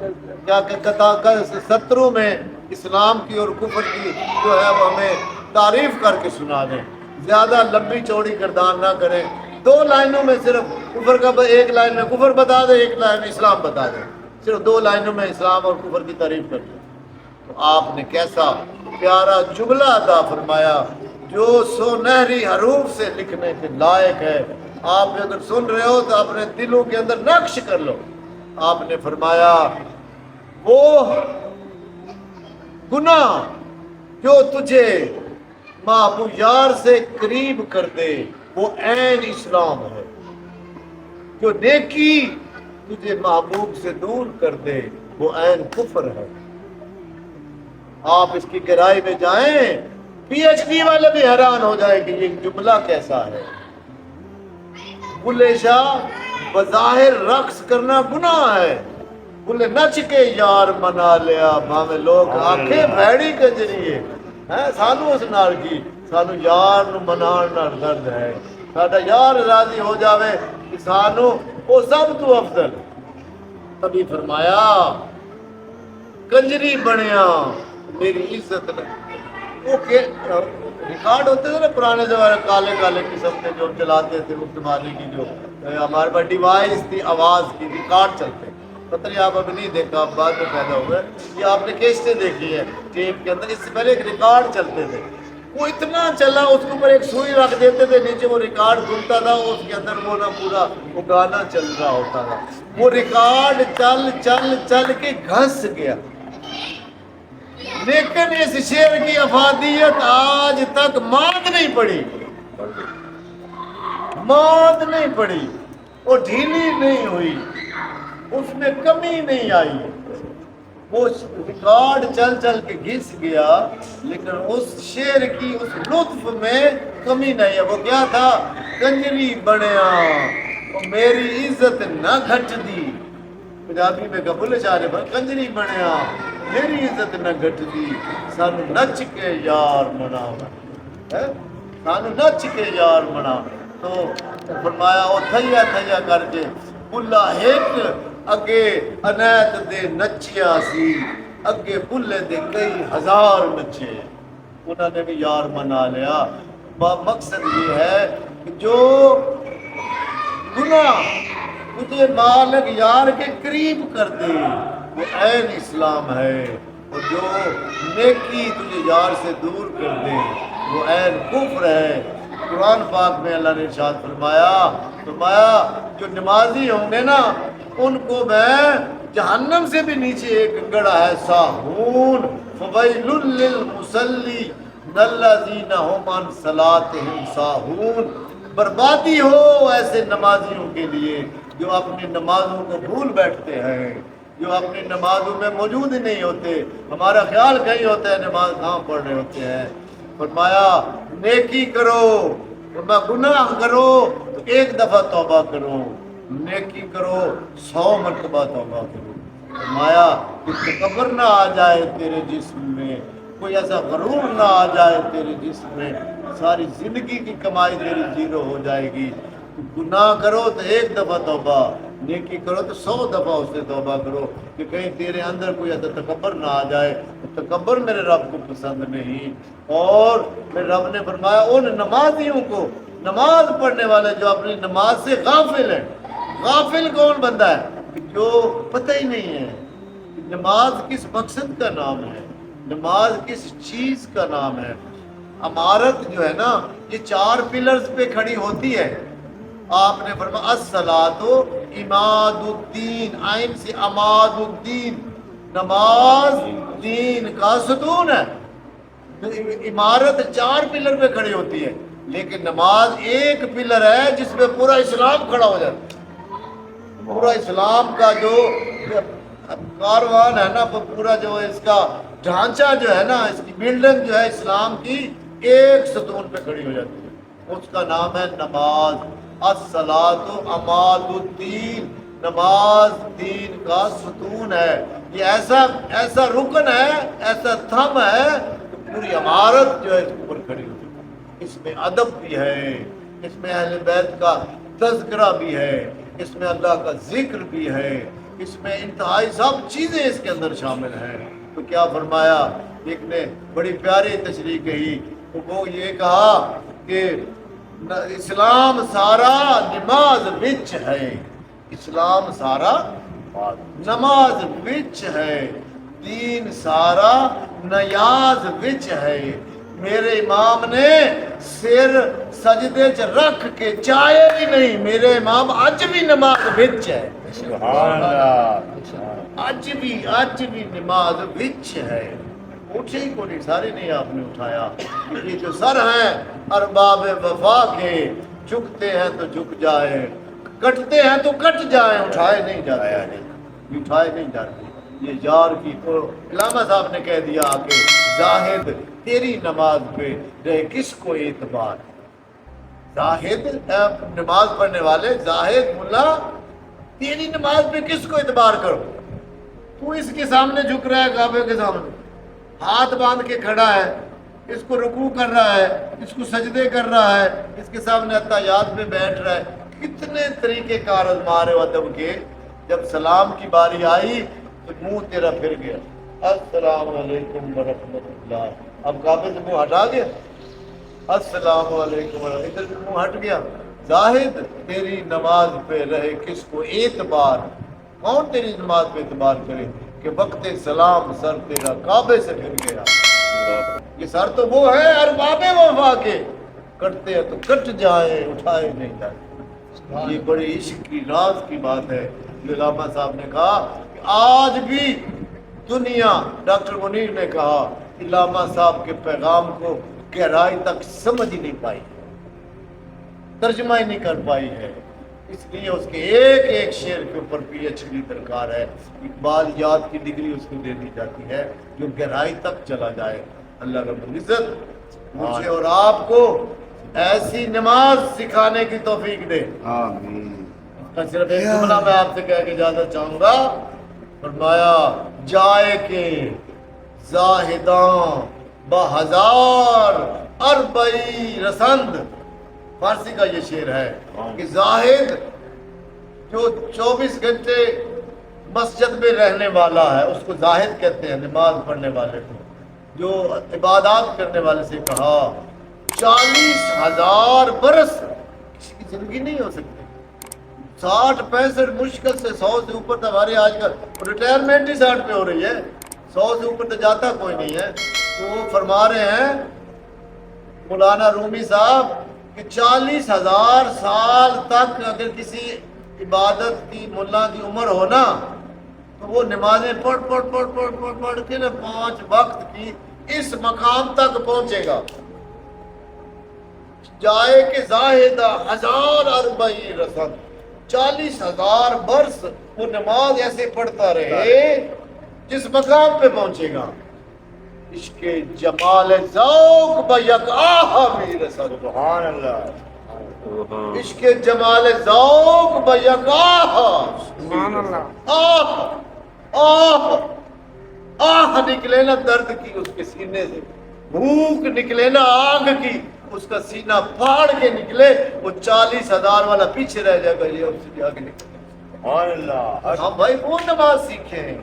کیا کہ ستروں میں اسلام کی اور کفر کی جو ہے وہ ہمیں تعریف کر کے سنا دیں، زیادہ لمبی چوڑی گردان نہ کریں، 2 لائنوں میں صرف کفر کا، 1 لائن میں کفر بتا دیں، 1 لائن میں اسلام بتا دیں، صرف 2 لائنوں میں اسلام اور کفر کی تعریف کر دیں۔ تو آپ نے کیسا پیارا جملہ ادا فرمایا جو سنہری حروف سے لکھنے کے لائق ہے۔ آپ اگر سن رہے ہو تو اپنے دلوں کے اندر نقش کر لو۔ آپ نے فرمایا وہ گناہ جو تجھے محبوب یار سے قریب کر دے وہ عین اسلام ہے، جو نیکی تجھے محبوب سے دور کر دے وہ عین کفر ہے۔ آپ اس کی گہرائی میں جائیں، پی ایچ ڈی والے بھی حیران ہو جائے کہ یہ جملہ کیسا ہے۔ بلے شاہ بظاہر رقص کرنا گناہ ہے، بلے نچ کے یار منا لیا بھاوے لوگ آنکھیں بھیڑی کے ذریعے ہیں سانو اس نال کی سانو یار نو منان نال درد ہے، ساڈا یار راضی ہو جاوے کہ سانو وہ سب تو افضل۔ تبھی فرمایا کنجری بنیا میری عزت نہ، وہ ریکارڈ ہوتے تھے نا پرانے زمانے، کالے کالے قسم کے جو چلاتے تھے مفت مالی کی، جو ہمارے پاس ڈیوائس تھی آواز کی، ریکارڈ چلتے، پتہ نہیں آپ ابھی نہیں دیکھا، آپ بعد میں پیدا ہوئے، یہ آپ نے کیسٹیں دیکھی ہے ٹیپ کے اندر، اس سے پہلے ایک ریکارڈ چلتے تھے، وہ اتنا چلا اس کے اوپر ایک سوئی رکھ دیتے تھے، نیچے وہ ریکارڈ گھومتا تھا، اس کے اندر وہ نہ پورا وہ گانا چل رہا ہوتا تھا، وہ ریکارڈ چل چل چل کے گھس گیا، لیکن اس شعر کی افادیت آج تک ماند نہیں پڑی، ماند نہیں پڑی، وہ ڈھیلی نہیں ہوئی، اس میں کمی نہیں آئی، وہ ریکارڈ چل چل کے گھس گیا، لیکن اس شعر کی اس لطف میں کمی نہیں ہے۔ وہ کیا تھا؟ کنجری بنیا وہ میری عزت نہ گھٹ دی، پنجابی میں قبول شاہ پر کنجری بنیا میری عزت نہ گھٹ دی، سانو نچ کے یار مناوا، سانو نچ کے یار منا۔ تو فرمایا وہ تھیا تھیا کر کے بلا ایک اگے انیت دے نچیا سی، اگے بلے دے کئی ہزار نچے، انہوں نے بھی یار منا لیا۔ مقصد یہ ہے کہ جو گناہ تجھے مالک یار کے قریب کر دے وہ عین اسلام ہے، اور جو نیکی تجھے یار سے دور کر دے وہ عین کفر ہے۔ قرآن پاک میں اللہ نے ارشاد فرمایا جو نمازی ہوں گے نا ان کو میں جہنم سے بھی نیچے ایک گڑا ہے ساہون، فویل للمصلین الذین هم عن صلاتهم ساہون، بربادی ہو ایسے نمازیوں کے لیے جو اپنی نمازوں کو بھول بیٹھتے ہیں، جو اپنی نمازوں میں موجود ہی نہیں ہوتے، ہمارا خیال کہیں ہوتا ہے نماز کہاں پڑھ رہے ہوتے ہیں۔ فرمایا نیکی کرو، فرمایا گناہ کرو تو 1 دفعہ توبہ کرو، نیکی کرو 100 مرتبہ توبہ کرو۔ فرمایا کہ تکبر نہ آ جائے تیرے جسم میں، کوئی ایسا غرور نہ آ جائے تیرے جسم میں، ساری زندگی کی کمائی تیری زیرو ہو جائے گی۔ گناہ کرو تو 1 دفعہ توبہ، نیکی کرو تو 100 دفعہ اس سے توبہ کرو، کہ کہیں تیرے اندر کوئی ایسا تکبر نہ آ جائے۔ تکبر میرے رب کو پسند نہیں۔ اور میرے رب نے فرمایا ان نمازیوں کو، نماز پڑھنے والے جو اپنی نماز سے غافل ہیں، غافل کون بندہ ہے؟ جو پتہ ہی نہیں ہے کہ نماز کس مقصد کا نام ہے، نماز کس چیز کا نام ہے۔ عمارت جو ہے نا یہ 4 پلرز پہ کھڑی ہوتی ہے۔ آپ نے فرمایا الصلاۃ عماد الدین، عین سے عماد الدین، نماز دین کا ستون ہے۔ عمارت 4 پلر پہ کھڑی ہوتی ہے، لیکن نماز ایک پلر ہے جس پہ پورا اسلام کھڑا ہو جاتا ہے۔ پورا اسلام کا جو کاروان ہے نا، پورا جو اس کا ڈھانچہ جو ہے نا، اس کی بلڈنگ جو ہے اسلام کی ایک ستون پہ کھڑی ہو جاتی ہے، اس کا نام ہے نماز۔ الصلاۃ عماد الدین، نماز دین کا ستون ہے۔ یہ ایسا رکن ہے، ایسا تھم ہے کہ پوری عمارت جو ہے اس کے اوپر کھڑی ہوتی ہے۔ اس میں ادب بھی ہے، اس میں اہل بیت کا تذکرہ بھی ہے، اس میں اللہ کا ذکر بھی ہے، اس میں انتہائی سب چیزیں اس کے اندر شامل ہیں. تو کیا فرمایا؟ ایک نے بڑی پیاری تشریح کہی، وہ یہ کہا کہ اسلام سارا نماز وچ ہے، اسلام سارا نماز وچ ہے، دین سارا نیاز وچ ہے. میرے امام نے سر سجدے چ رکھ کے چاہے بھی نہیں، میرے امام اج بھی نماز وچ ہے. سبحان اللہ. اج بھی نماز وچ ہے. اٹھے ہی کو نہیں، سارے نہیں آپ نے اٹھایا. یہ جو سر ہیں ارباب وفا کے، جھکتے ہیں تو جھک جائے، کٹتے ہیں تو کٹ جائیں، اٹھائے نہیں جاتے، اٹھائے نہیں جاتے. یہ یار کی کو علامہ صاحب نے کہہ دیا کہ زاہد تیری نماز پہ رہے کس کو اعتبار. زاہد نماز پڑھنے والے، زاہد ملا، تیری نماز پہ کس کو اعتبار کرو؟ تو اس کے سامنے جھک رہا ہے، کعبے کے سامنے ہاتھ باندھ کے کھڑا ہے، اس کو رکوع کر رہا ہے، اس کو سجدے کر رہا ہے، اس کے سامنے اتحیات میں بیٹھ رہا ہے. کتنے طریقے کار آزما رہے ہو ادب کے. جب سلام کی باری آئی تو منہ تیرا پھر گیا، السلام علیکم ورحمۃ اللہ. اب کعبے سے منہ ہٹا گیا، السلام علیکم، ادھر سے منہ ہٹ گیا. زاہد تیری نماز پہ رہے کس کو اعتبار؟ کون تیری نماز پہ اعتبار کرے کہ وقت سلام سر تیرا کعبے سے پھر گیا. یہ سر تو وہ ہے ارباب وفا کے، کٹتے ہیں تو کٹ جائیں، اٹھائے نہیں جاتے. یہ بڑی عشق کی راز کی بات ہے جو علامہ صاحب نے کہا کہ آج بھی دنیا، ڈاکٹر منیر نے کہا، علامہ صاحب کے پیغام کو گہرائی تک سمجھ ہی نہیں پائی، ترجمہ ہی نہیں کر پائی ہے. اس لیے اس کے ایک ایک شعر کے اوپر پی ایچ ڈی درکار ہے. اقبال یاد کی ڈگری اس کو دے دی جاتی ہے جو گہرائی تک چلا جائے. اللہ رب العزت مجھے اور آپ کو ایسی نماز سکھانے کی توفیق دے. آمین. صرف ایک جملہ میں آپ سے کہہ کے اجازت چاہوں گا. فرمایا جائے کہ زاہداں بہزار اربعی رسند، فارسی کا یہ شعر ہے کہ زاہد جو 24 گھنٹے مسجد میں رہنے والا ہے اس کو زاہد کہتے ہیں، نماز پڑھنے والے کو. جو عبادات کرنے والے سے کہا 40,000 برس کسی کی زندگی نہیں ہو سکتی. 60-65 مشکل سے 100 سے اوپر تو ہمارے آج کل ریٹائرمنٹ ہی 60 پہ ہو رہی ہے، 100 سے اوپر تو جاتا کوئی نہیں ہے. تو وہ فرما رہے ہیں مولانا رومی صاحب کہ 40,000 سال تک اگر کسی عبادت کی ملا کی عمر ہو نا تو وہ نمازیں پڑھ کے نا 5 وقت کی اس مقام تک پہنچے گا. جائے کہ زاہدہ 1000 اربعی رسد، 40,000 برس وہ نماز ایسے پڑھتا رہے جس مقام پہ پہنچے گا. عشق جمال ذوق بیک آہ می رسد. سبحان اللہ. عشق جمال ذوق بیک آہ، سبحان اللہ. آہ آہ نکلے نا درد کی اس کے سینے سے، بھوک نکلے نا آگ کی اس کا سینہ پھاڑ کے نکلے، وہ 40,000 والا پیچھے رہ جائے گا، یہ اب سے آگے نکلے. سبحان اللہ. ہم بھائی وہ نماز سیکھیں ہیں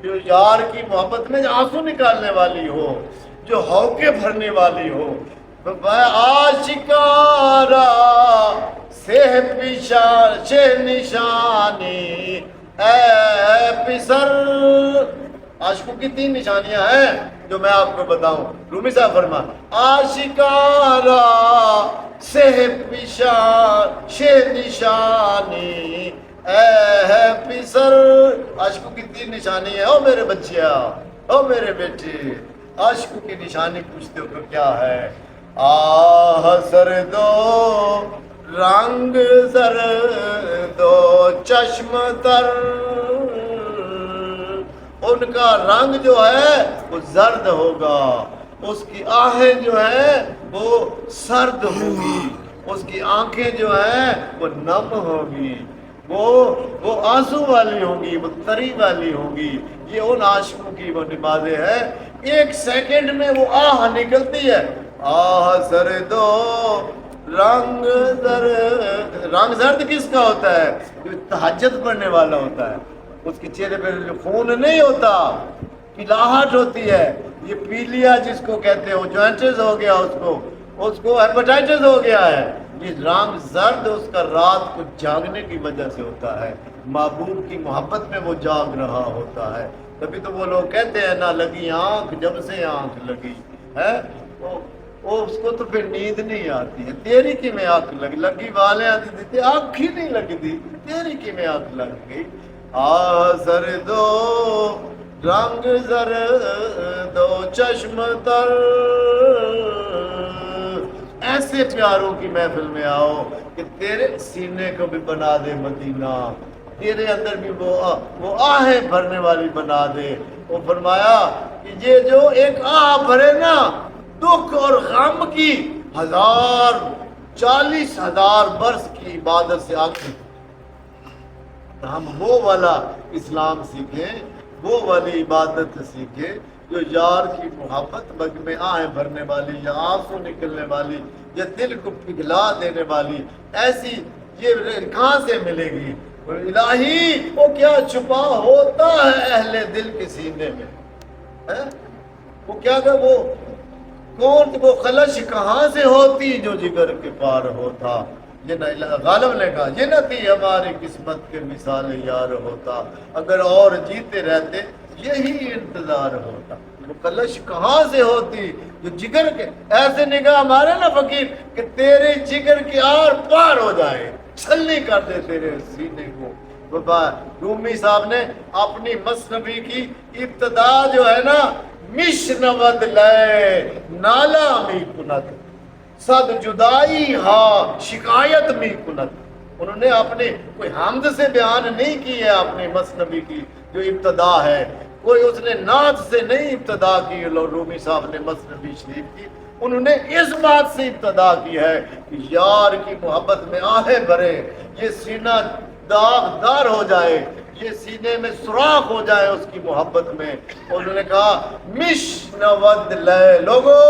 جو یار کی محبت میں آنسو نکالنے والی ہو، جو ہوکے بھرنے والی ہو. آشکارا سے پیشان سے نشانی اے پسر. عاشقوں کی 3 نشانیاں ہیں جو میں آپ کو بتاؤں. رومی صاحب فرما آشکارا سے پیشان سے نشانی اے پسر. عاشقوں کی 3 نشانی ہے. او میرے بچیا، او میرے بیٹے، عاشقوں کی نشانی پوچھتے ہو تو کیا ہے؟ آہ سر دو رنگ زر دو چشم تر. ان کا رنگ جو ہے وہ زرد ہوگا، اس کی آہیں جو ہیں وہ سرد ہوگی، اس کی آنکھیں جو ہیں وہ نم ہوگی، وہ آنسو والی ہوں گی، وہ تری والی ہوں گی. یہ ان عاشقوں کی وہ نمازیں ہیں. 1 سیکنڈ میں وہ آہ نکلتی ہے. آہ سر دو رنگ زرد. رنگ زرد کس کا ہوتا ہے؟ جو تہجد پڑھنے والا ہوتا ہے. اس کے چہرے پہ جو خون نہیں ہوتا، پیلاہٹ ہوتی ہے، یہ پیلیا جس کو کہتے ہو، جوائنٹس ہو گیا اس کو ہیپاٹائٹس ہو گیا ہے، یہ رنگ زرد اس کا رات کو جاگنے کی وجہ سے ہوتا ہے، محبوب کی محبت میں وہ جاگ رہا ہوتا ہے۔ تبھی تو وہ لوگ کہتے ہیں نہ لگی آنکھ جب سے آنکھ لگی ہے، وہ اس کو تو پھر نیند نہیں آتی ہے۔ تیری کی میں آنکھ لگی والے آتی تھی، آنکھ ہی نہیں لگتی، تیری کی میں آنکھ لگ گئی۔ سر دو رنگ زر دو چشم تر، ایسے پیاروں کی محفل میں آؤ کہ تیرے سینے کو بھی بنا دے مدینہ، تیرے اندر بھی وہ آہیں بھرنے والی بنا دے۔ وہ فرمایا کہ یہ جو ایک آہ بھرے نا دکھ اور غم کی 40,000 برس کی عبادت سے آگے، ہم وہ والا اسلام سیکھیں، وہ والی عبادت سیکھیں جو یار کی محبت مجھ میں آہیں بھرنے والی یا آنسو نکلنے والی یا دل کو پگھلا دینے والی، ایسی یہ کہاں سے ملے گی؟ الہی وہ کیا چھپا ہوتا ہے اہل دل کے سینے میں، وہ کیا کہ وہ کون وہ خلش کہاں سے ہوتی جو جگر کے پار ہوتا؟ یہ نہ غالب نے کہا یہ نہ تھی ہماری قسمت کے مثال یار ہوتا، اگر اور جیتے رہتے یہی انتظار ہوتا۔ وہ کلش کہاں سے ہوتی جو جگر کے، ایسے نگاہ مارے نا فقیر کہ تیرے جگر کے آر پار ہو جائے، چھلنی کر دے تیرے سینے کو۔ بابا رومی صاحب نے اپنی مثنوی کی ابتدا جو ہے نا، مشنود لے نالا می کنت صد جدائی ہا شکایت می کنت، انہوں نے اپنے کوئی حمد سے بیان نہیں کی ہے اپنی مثنوی کی جو ابتدا ہے، کوئی اس نے نعت سے نہیں ابتدا کی۔ رومی صاحب نے مثنوی شریف کی، انہوں نے اس بات سے ابتدا کی ہے کہ یار کی محبت میں آہیں بھرے، یہ سینہ داغدار ہو جائے، یہ سینے میں سوراخ ہو جائے اس کی محبت میں۔ انہوں نے کہا مشنود لے، لوگو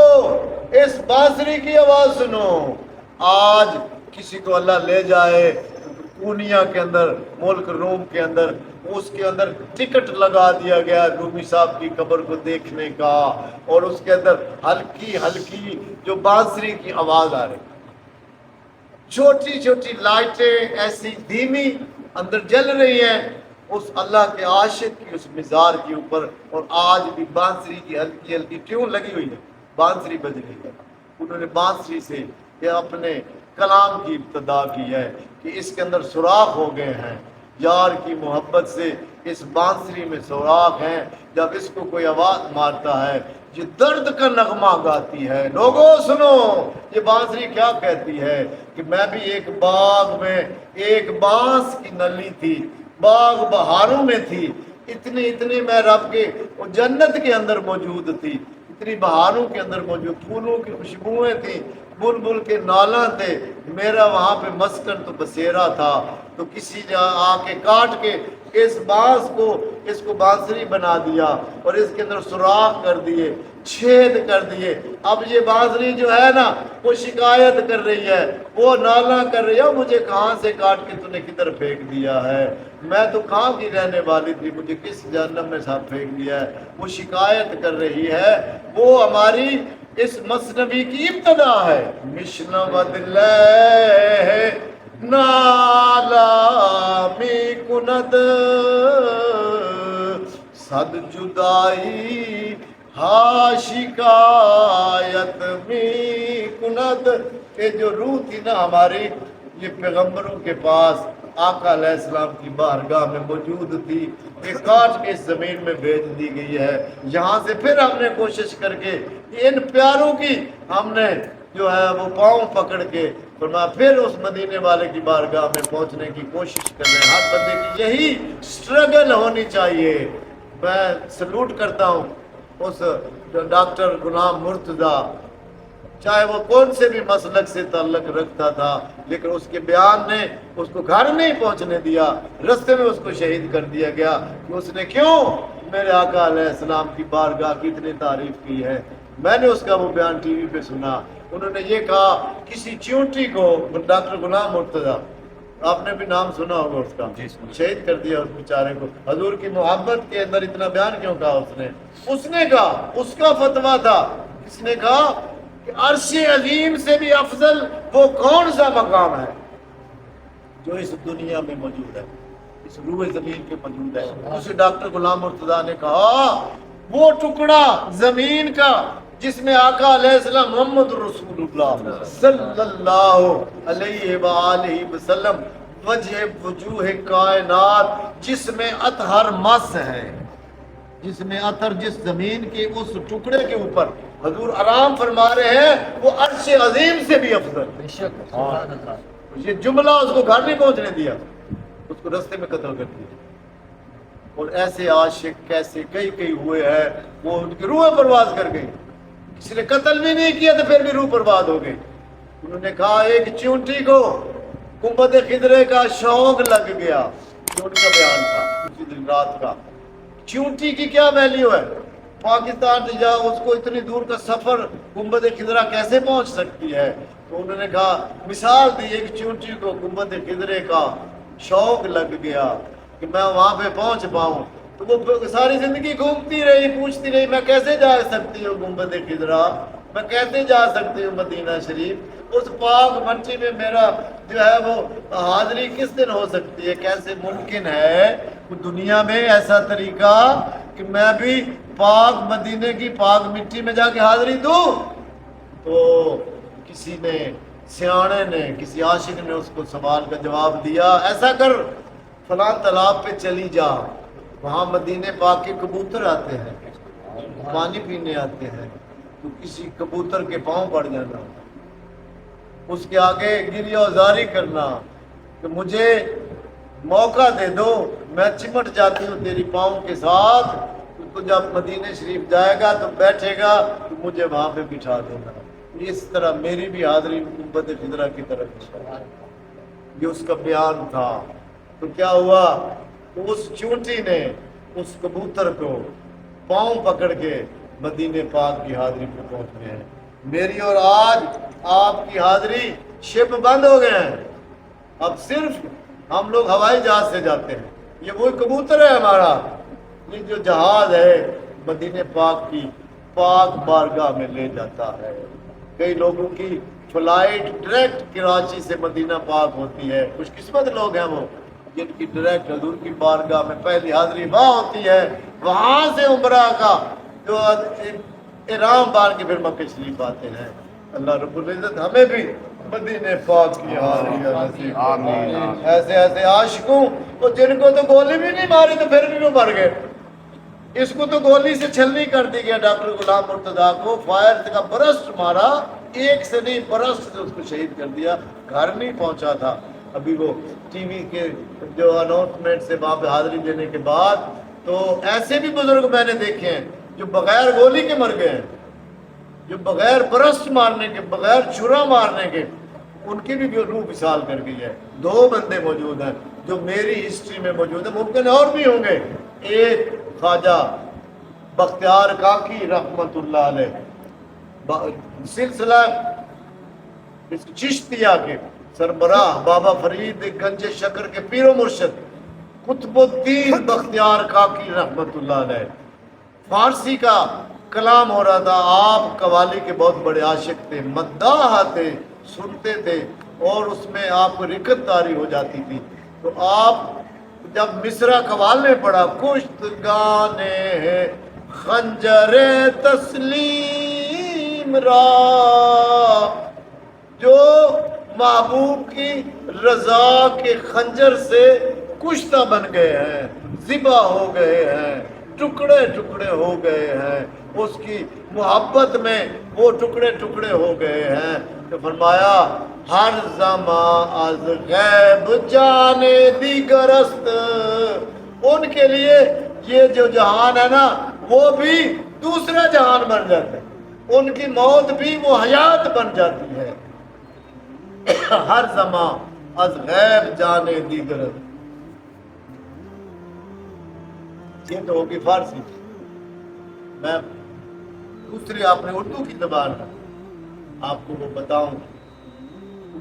اس بانسری کی آواز سنو۔ آج کسی کو اللہ لے جائے پونیا کے اندر، ملک روم کے اندر، اس کے اندر ٹکٹ لگا دیا گیا رومی صاحب کی قبر کو دیکھنے کا، اور اس کے اندر ہلکی ہلکی جو بانسری کی آواز آ رہی، چھوٹی چھوٹی لائٹیں ایسی دھیمی اندر جل رہی ہیں اس اللہ کے عاشق کی اس مزار کے اوپر، اور آج بھی بانسری کی ہلکی ہلکی ٹیون لگی ہوئی ہے، بانسری بج رہی ہے۔ انہوں نے بانسری سے یہ اپنے کلام کی ابتدا کی ہے کہ اس کے اندر سوراخ ہو گئے ہیں، یار کی محبت سے اس بانسری میں سوراخ ہیں، جب اس کو کوئی آواز مارتا ہے یہ درد کا نغمہ گاتی ہے۔ لوگوں سنو، یہ بانسری کیا کہتی ہے کہ میں بھی ایک باغ میں ایک بانس کی نلی تھی، باغ بہاروں میں تھی، اتنی میں رب کے جنت کے اندر موجود تھی، اتنی بہاروں کے اندر موجود، پھولوں کی خوشبوئیں تھیں، بلبل کے نالاں تھے، میرا وہاں پہ مسکن تو بسیرا تھا، تو کسی نے آ کے کاٹ کے اس بانس کو، اس کو بانسری بنا دیا اور اس کے اندر سوراخ کر دیے، چھید کر دیے۔ اب یہ بانسری جو ہے نا وہ شکایت کر رہی ہے، وہ نالا کر رہی ہے، مجھے کہاں سے کاٹ کے تو نے کدھر پھینک دیا ہے، میں تو کہاں کی رہنے والی تھی، مجھے کس جہنم میں ساتھ پھینک دیا ہے، وہ شکایت کر رہی ہے۔ وہ ہماری اس مثنوی کی ابتدا ہے، مشنود لے نالا می کند صد جدائی ہا شکایت می کند۔ کہ جو روح تھی نا ہماری، یہ پیغمبروں کے پاس آقا علیہ السلام کی بارگاہ میں موجود تھی، یہ کاٹ کے اس زمین میں بھیج دی گئی ہے۔ یہاں سے پھر ہم نے کوشش کر کے ان پیاروں کی ہم نے جو ہے وہ پاؤں پکڑ کے فرمایا پھر اس مدینے والے کی بارگاہ میں پہنچنے کی کوشش کر رہے ہیں۔ ہر بندے کی یہی سٹرگل ہونی چاہیے۔ میں سلوٹ کرتا ہوں اس ڈاکٹر غلام مرتضی، چاہے وہ کون سے بھی مسلک سے تعلق رکھتا تھا، لیکن اس کے بیان نے اس کو گھر نہیں پہنچنے دیا، رستے میں اس کو شہید کر دیا گیا کہ اس نے کیوں میرے آقا علیہ السلام کی بارگاہ کی اتنی تعریف کی ہے۔ میں نے اس کا وہ بیان ٹی وی پہ سنا، انہوں نے یہ کہا کسی چیونٹی کو، ڈاکٹر غلام مرتضی آپ نے بھی نام سنا ہوگا اس کا، شہید کر دیا اس بیچارے کو۔ حضور کی محبت کے اندر اتنا بیان کیوں کہا اس نے کہا، اس کا فتویٰ تھا، اس نے کہا کہ عرش عظیم سے بھی افضل وہ کون سا مقام ہے جو اس دنیا میں موجود ہے، اس روح زمین پہ موجود ہے۔ اسے ڈاکٹر غلام مرتضیٰ نے کہا وہ ٹکڑا زمین کا جس میں آقا علیہ السلام محمد رسول اللہ صلی اللہ علیہ وآلہ وسلم وجہ وجوہ کائنات، جس میں اطہر مس ہے، جس میں اطہر، جس زمین کے اس ٹکڑے کے اوپر حضور آرام فرما رہے ہیں، وہ عرش عظیم سے بھی افضل۔ یہ جملہ اس کو گھر نہیں پہنچنے دیا، اس کو رستے میں قتل کر دیا۔ اور ایسے عاشق کیسے کئی ہوئے ہیں، وہ ان کی روح پرواز کر گئی، کسی نے قتل بھی نہیں کیا تو پھر بھی روح پرواز ہو گئی۔ انہوں نے کہا ایک چونٹی کو گنبد خضرے کا شوق لگ گیا، یہ ان کا بیان تھا اسی دن رات کا۔ چونٹی کی کیا ویلیو ہے؟ پاکستان سے جا اس کو اتنی دور کا سفر گنبد خضرا کیسے پہنچ سکتی ہے؟ تو انہوں نے کہا مثال دی، ایک چونٹی کو گنبد خضرے کا شوق لگ گیا کہ میں وہاں پہ پہنچ پاؤں، تو وہ ساری زندگی گھومتی رہی، پوچھتی رہی میں کیسے جا سکتی ہوں گنبد خضرا، میں کیسے جا سکتی ہوں مدینہ شریف، اس پاک مٹی میں میرا جو ہے وہ حاضری کس دن ہو سکتی ہے، کیسے ممکن ہے دنیا میں ایسا طریقہ کہ میں بھی پاک مدینے کی پاک مٹی میں جا کے حاضری دوں؟ تو کسی نے سیانے نے، کسی عاشق نے اس کو سوال کا جواب دیا، ایسا کر فلاں تالاب پہ چلی جا، وہاں مدینے پاک کے کبوتر آتے ہیں، پانی پینے آتے ہیں، تو کسی کبوتر کے پاؤں پڑ جانا، اس کے آگے گریہ وزاری کرنا کہ مجھے موقع دے دو، میں چمٹ جاتی ہوں تیری پاؤں کے ساتھ، تو جب مدینہ شریف جائے گا تو بیٹھے گا تو مجھے وہاں پہ بٹھا دینا۔ اس طرح میری بھی حاضری گنبد خضرا کی طرف، یہ اس کا بیان تھا۔ تو کیا ہوا، اس چونٹی نے اس کبوتر کو پاؤں پکڑ کے مدینے پاک کی حاضری پہ پہنچ گئے ہیں۔ میری اور آج آپ کی حاضری شپ بند ہو گئے ہیں، اب صرف ہم لوگ ہوائی جہاز سے جاتے ہیں، یہ وہی کبوتر ہے ہمارا، یہ جو جہاز ہے مدینے پاک کی پاک بارگاہ میں لے جاتا ہے۔ کئی لوگوں کی فلائٹ ڈائریکٹ کراچی سے مدینہ پاک ہوتی ہے، خوش قسمت لوگ ہیں وہ جن کی ڈائریکٹ حضور کی بارگاہ میں پہلی حاضری وہاں ہوتی ہے، وہاں سے عمرہ کا جو احرام باندھ کے پھر مکہ شریف آتے ہیں۔ اللہ رب العزت ہمیں بھی مدینے پاک کی حاضری نصیب فرمائے۔ ایسے ایسے عاشقوں کو جن کو تو گولی بھی نہیں ماری تو پھر بھی وہ مر گئے، اس کو تو گولی سے چھلنی کر دی گیا، ڈاکٹر غلام مرتضیٰ کو فائر کا برسٹ مارا، ایک سے نہیں برسٹ سے اس کو شہید کر دیا، گھر نہیں پہنچا تھا۔ ابھی وہ ٹی وی کے جو اناؤنسمنٹ سے وہاں پہ حاضری دینے کے بعد تو ایسے بھی بزرگ میں نے دیکھے ہیں جو بغیر گولی کے مر گئے ہیں، جو بغیر برسٹ مارنے کے، بغیر چھرا مارنے کے، ان کی بھی روح وصال کر گئی ہے۔ دو بندے موجود ہیں جو میری ہسٹری میں موجود ہیں، ممکن اور بھی ہوں گے۔ ایک خواجہ بختیار کاکی رحمت اللہ علیہ، سلسلہ چشتیہ کے سربراہ بابا فرید گنج شکر کے پیر و مرشد قطب الدین بختیار کاکی رحمت اللہ علیہ، فارسی کا کلام ہو رہا تھا، آپ قوالی کے بہت بڑے عاشق تھے، مداح تھے، سنتے تھے، اور اس میں آپ کو رکت طاری ہو جاتی تھی، تو آپ جب مصرع قوال میں پڑھا کشت گانے ہے خنجر تسلیم را، جو محبوب کی رضا کے خنجر سے کشتہ بن گئے ہیں، ذبح ہو گئے ہیں، ٹکڑے ٹکڑے ہو گئے ہیں، اس کی محبت میں وہ ٹکڑے ٹکڑے ہو گئے ہیں، تو فرمایا ہر زمان از غیب جانے دیگر است، ان کے لیے یہ جو جہان ہے نا وہ بھی دوسرا جہان بن جاتا ہے، ان کی موت بھی وہ حیات بن جاتی ہے۔ ہر زمان از غیب جانے دیگر است، یہ تو ہوگی فارسی، میں دوسری آپ نے اردو کی زبان ہے آپ کو وہ بتاؤں۔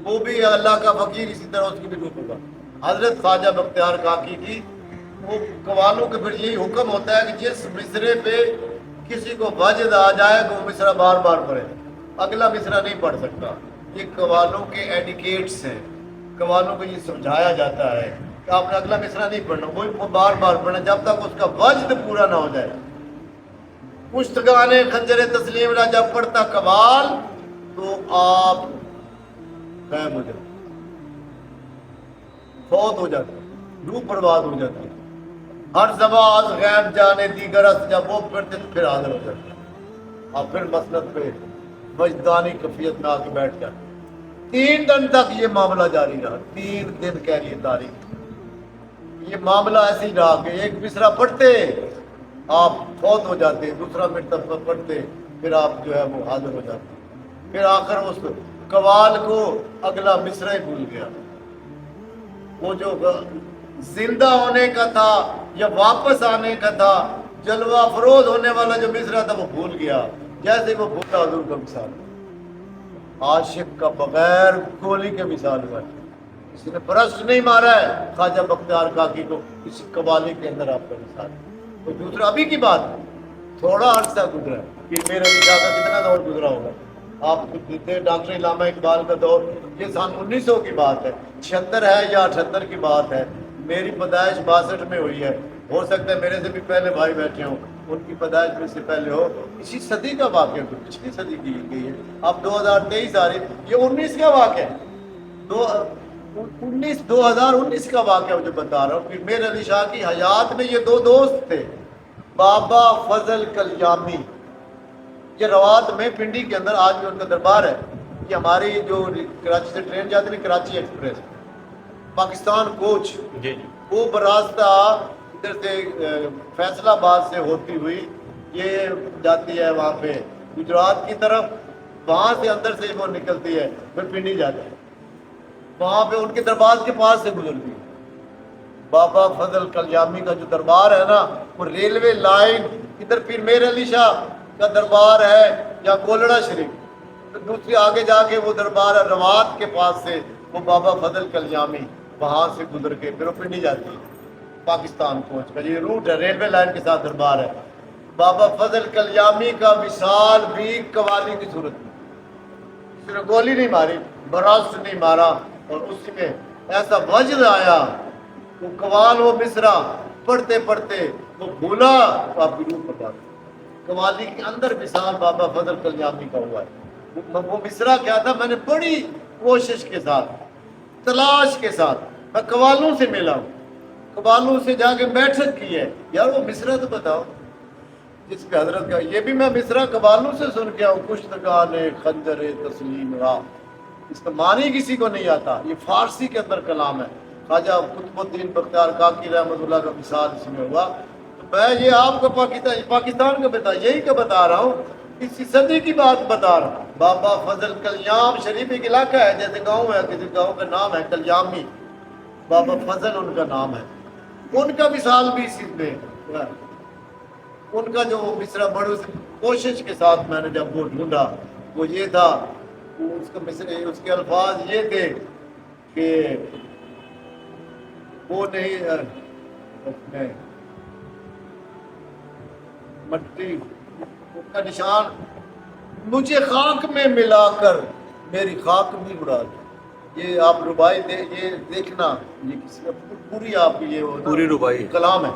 وہ بھی اللہ کا فقیر، اسی طرح اس کی بھی روح ہوگا۔ حضرت خواجہ بختیار کاکی کی وہ قوالوں کے پھر یہی حکم ہوتا ہے کہ جس مصرے پہ کسی کو وجد آ جائے تو وہ مصرع بار بار پڑھے، اگلا مصرع نہیں پڑھ سکتا۔ یہ قوالوں کے ایڈیکیٹس ہیں، قوالوں کو یہ سمجھایا جاتا ہے کہ آپ نے اگلا مصرع نہیں پڑھنا، وہ بار بار پڑھنا جب تک اس کا وجد پورا نہ ہو جائے۔ پشتگان خنجر تسلیم را جب پڑھتا قوال تو آپ غائب ہو جاتے، فوت ہو جاتے، روح برباد ہو جاتی۔ ہر زبان از غیب جانے دیگر است، جب وہ پڑھتے تو پھر حاضر ہو جاتے، اور پھر مسند پہ وجدانی کفیت میں آ کے بیٹھ جاتے۔ 3 دن تک یہ معاملہ جاری رہا، 3 دن کہہ لیے تاریخ، یہ معاملہ ایسے ہی رہا کہ ایک مصرع پڑھتے آپ فوت ہو جاتے، دوسرا مرتبہ پڑھتے پھر آپ جو ہے وہ حاضر ہو جاتے۔ پھر آخر اس قوال کو اگلا مصرع ہی بھول گیا، وہ جو زندہ ہونے کا تھا یا واپس آنے کا تھا، جلوہ افروز ہونے والا جو مصرع تھا وہ بھول گیا، جیسے وہ بھولا حضور کا مثال۔ عاشق کا بغیر گولی کے مثال ہوا ہے، کسی نے پرست نہیں مارا ہے خواجہ بختیار کاکی کو، کسی قوالی کے اندر آپ کا مثال۔ تو دوسرا ابھی کی بات ہے، تھوڑا عرصہ گزرا ہے، پھر میرے نکاح کا کتنا دور گزرا ہوگا آپ کو دیتے، ڈاکٹر علامہ اقبال کا دور، یہ سن 1900 کی بات ہے، 76 ہے یا 78 کی بات ہے، میری پیدائش 62 میں ہوئی ہے، ہو سکتا ہے میرے سے بھی پہلے بھائی بیٹھے ہوں، ان کی پیدائش میں سے پہلے ہو، اسی صدی کا واقعہ، پچھلی صدی کی گئی ہے، اب 2023 آ رہی، یہ 19 کا واقعہ ہے، 2019 کا واقعہ جو بتا رہا ہوں۔ پھر میر علی شاہ کی حیات میں یہ 2 دوست تھے، بابا فضل کلیامی، یہ روات میں پنڈی کے اندر آج بھی ان کا دربار ہے، کہ ہماری جو کراچی سے ٹرین جاتی ہے کراچی ایکسپریس پاکستان کوچ، وہ براستہ ادھر سے فیصل آباد سے ہوتی ہوئی یہ جاتی ہے وہاں پہ گجرات کی طرف، وہاں سے اندر سے وہ نکلتی ہے پھر پنڈی جاتی ہے، وہاں پہ ان کے دربار کے پاس سے گزرتی ہے۔ بابا فضل کلیامی کا جو دربار ہے نا، وہ ریلوے لائن ادھر پھر میر علی شاہ کا دربار ہے یا گولڑا شریف، تو دوسری آگے جا کے وہ دربار ہے روات کے پاس سے، وہ بابا فضل کلیامی وہاں سے گزر کے پھر وہ پنڈی جاتی ہے، پاکستان پہنچ کر یہ روٹ ہے، ریلوے لائن کے ساتھ دربار ہے۔ بابا فضل کلیامی کا وصال بھی قوالی کی صورت میں، کسی نے گولی نہیں ماری، براست نہیں مارا، اور اسی میں ایسا وجد آیا، وہ قوال وہ مصرع پڑھتے پڑھتے وہ بھولا تو آپ کی روح پر بات۔ قوالی کے اندر مثال بابا فضل کلیامی کا ہوا ہے۔ وہ مصرع کیا تھا، میں نے بڑی کوشش کے ساتھ، تلاش کے ساتھ، میں قوالوں سے ملا ہوں، قوالوں سے جا کے بیٹھک کی ہے، یار وہ مصرع تو بتاؤ جس پہ حضرت کا، یہ بھی میں مصرع قوالوں سے سن کے آؤں، کشتگان خنجر تسلیم را، اس کا معنی کسی کو نہیں آتا، یہ فارسی کے اندر کلام ہے، خواجہ قطب الدین بختیار کاکی رحمۃ اللہ کا مثال اس میں ہوا۔ تو میں یہ آپ کو پاکستان کا بتا، یہی کا بتا رہا ہوں، اسی صدی کی بات بتا رہا ہوں۔ بابا فضل کلیام شریف ایک علاقہ ہے، جیسے گاؤں ہے، کسی گاؤں کا نام ہے کلیامی، بابا فضل ان کا نام ہے، ان کا مثال بھی اسی میں ہے۔ ان کا جو مصرع بڑی کوشش کے ساتھ میں نے جب وہ ڈھونڈا، وہ یہ تھا، اس کا مصرع، اس کے الفاظ یہ تھے کہ وہ نہیں مٹی کا نشان مجھے خاک میں ملا کر میری خاک بھی اڑا دی، یہ آپ ربائی یہ دیکھنا، یہ کسی کا پوری آپ یہ پوری ربائی کلام ہے،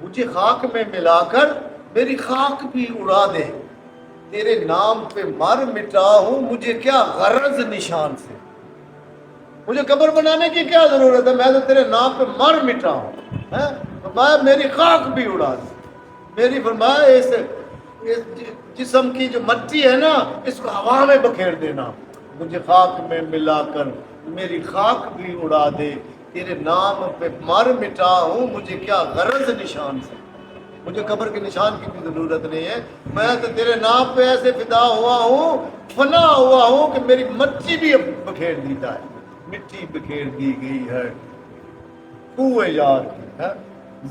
مجھے خاک میں ملا کر میری خاک بھی اڑا دے، تیرے نام پہ مر مٹا ہوں مجھے کیا غرض نشان سے، مجھے قبر بنانے کی کیا ضرورت ہے، میں تو تیرے نام پہ مر مٹا ہوں، فرمایا میری خاک بھی اڑا دے، میری فرمایا اس جسم کی جو مٹی ہے نا اس کو ہوا میں بکھیر دینا، مجھے خاک میں ملا کر میری خاک بھی اڑا دے، تیرے نام پہ مر مٹا ہوں مجھے کیا غرض نشان سے، مجھے قبر کے نشان کی بھی ضرورت نہیں ہے، میں تو تیرے نام پہ ایسے فدا ہوا ہوں، فنا ہوا ہوں کہ میری مٹی بھی اب بکھیر دی جائے، مٹی بکھیر دی گئی ہے کوئے یار کی ہے،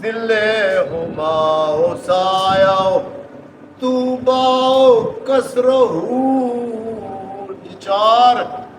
ذلے ہما سایہ تو باؤ کسرہو، یہ 4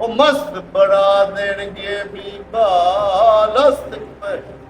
ਉਹ ਮਸਤ ਬੜਾ ਦੇਣਗੇ ਬੀਬਾ ਲਸਤ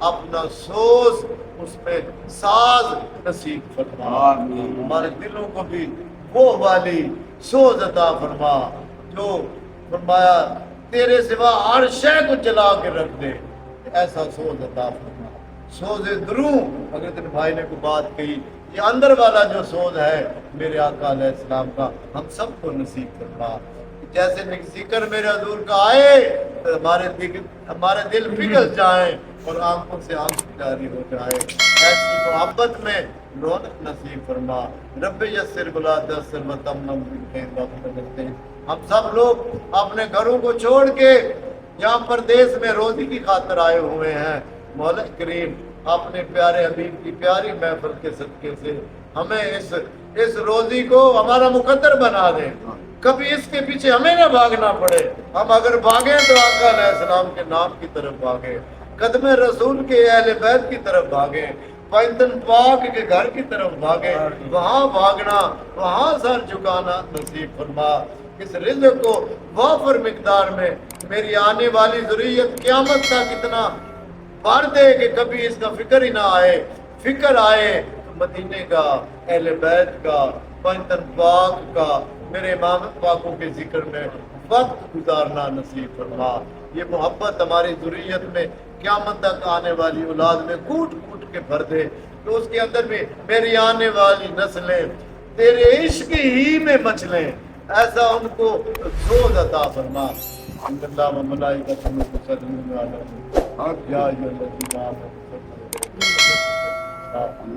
اپنا سوز اس میں ساز نصیب فرما. آمین. ہمارے دلوں کو بھی وہ والی سوز عطا فرما جو فرمایا تیرے سوا ہر شے کو جلا کے رکھ دے. ایسا سوز عطا فرما. سوز دروں اگر تیرے بھائی نے کوئی بات کہی, یہ اندر والا جو سوز ہے میرے آقا علیہ السلام کا ہم سب کو نصیب فرما. جیسے ذکر میرے حضور کا آئے تو ہمارے دل پگھل جائیں اور آنکھوں سے آنکھ جاری ہو جائے. ایسی محبت میں رونق نصیب فرما. رب یسر ولا تعسر وتمم بالخیر. ہم سب لوگ اپنے گھروں کو چھوڑ کے یہاں پردیس میں روزی کی خاطر آئے ہوئے ہیں. مولا کریم اپنے پیارے حبیب کی پیاری محفل کے صدقے سے ہمیں اس روزی کو ہمارا مقدر بنا دے. کبھی اس کے پیچھے ہمیں نہ بھاگنا پڑے. ہم اگر بھاگیں تو آقا علیہ السلام کے نام کی طرف بھاگیں, قدم رسول کے اہل بیت کی طرف بھاگیں, پائتن پاک کے گھر کی طرف بھاگیں. وہاں بھاگنا, وہاں سر جھکانا نصیب فرما. اس رزق کو وافر مقدار میں میری آنے والی ذریت قیامت تک اتنا بھر دے کہ کبھی اس کا فکر ہی نہ آئے. فکر آئے تو مدینے کا, اہل بیت کا, پائتن پاک کا, میرے امام پاکوں کے ذکر میں وقت گزارنا نصیب فرما. یہ محبت ہماری ذریت میں قیامت تک آنے والی اولاد میں کوٹ کوٹ کے بھر دے تو اس کے اندر بھی میری آنے والی نسلیں تیرے عشق ہی میں مچلیں. ایسا ان کو سوز عطا فرما. الحمد للہ و ملائکتہ یصلون علی النبی یا ایھا الذین آمنوا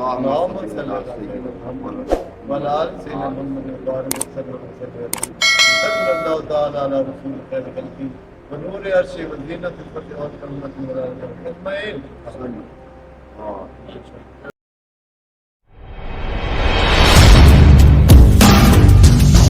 اللهم صل علی سیدنا محمد وعلی آل سیدنا محمد وبارک وسلم. صلی اللہ تعالی علی رسول خیر خلقہ ونور عرش وزینت الفتح والکلمۃ المراد اجمعین.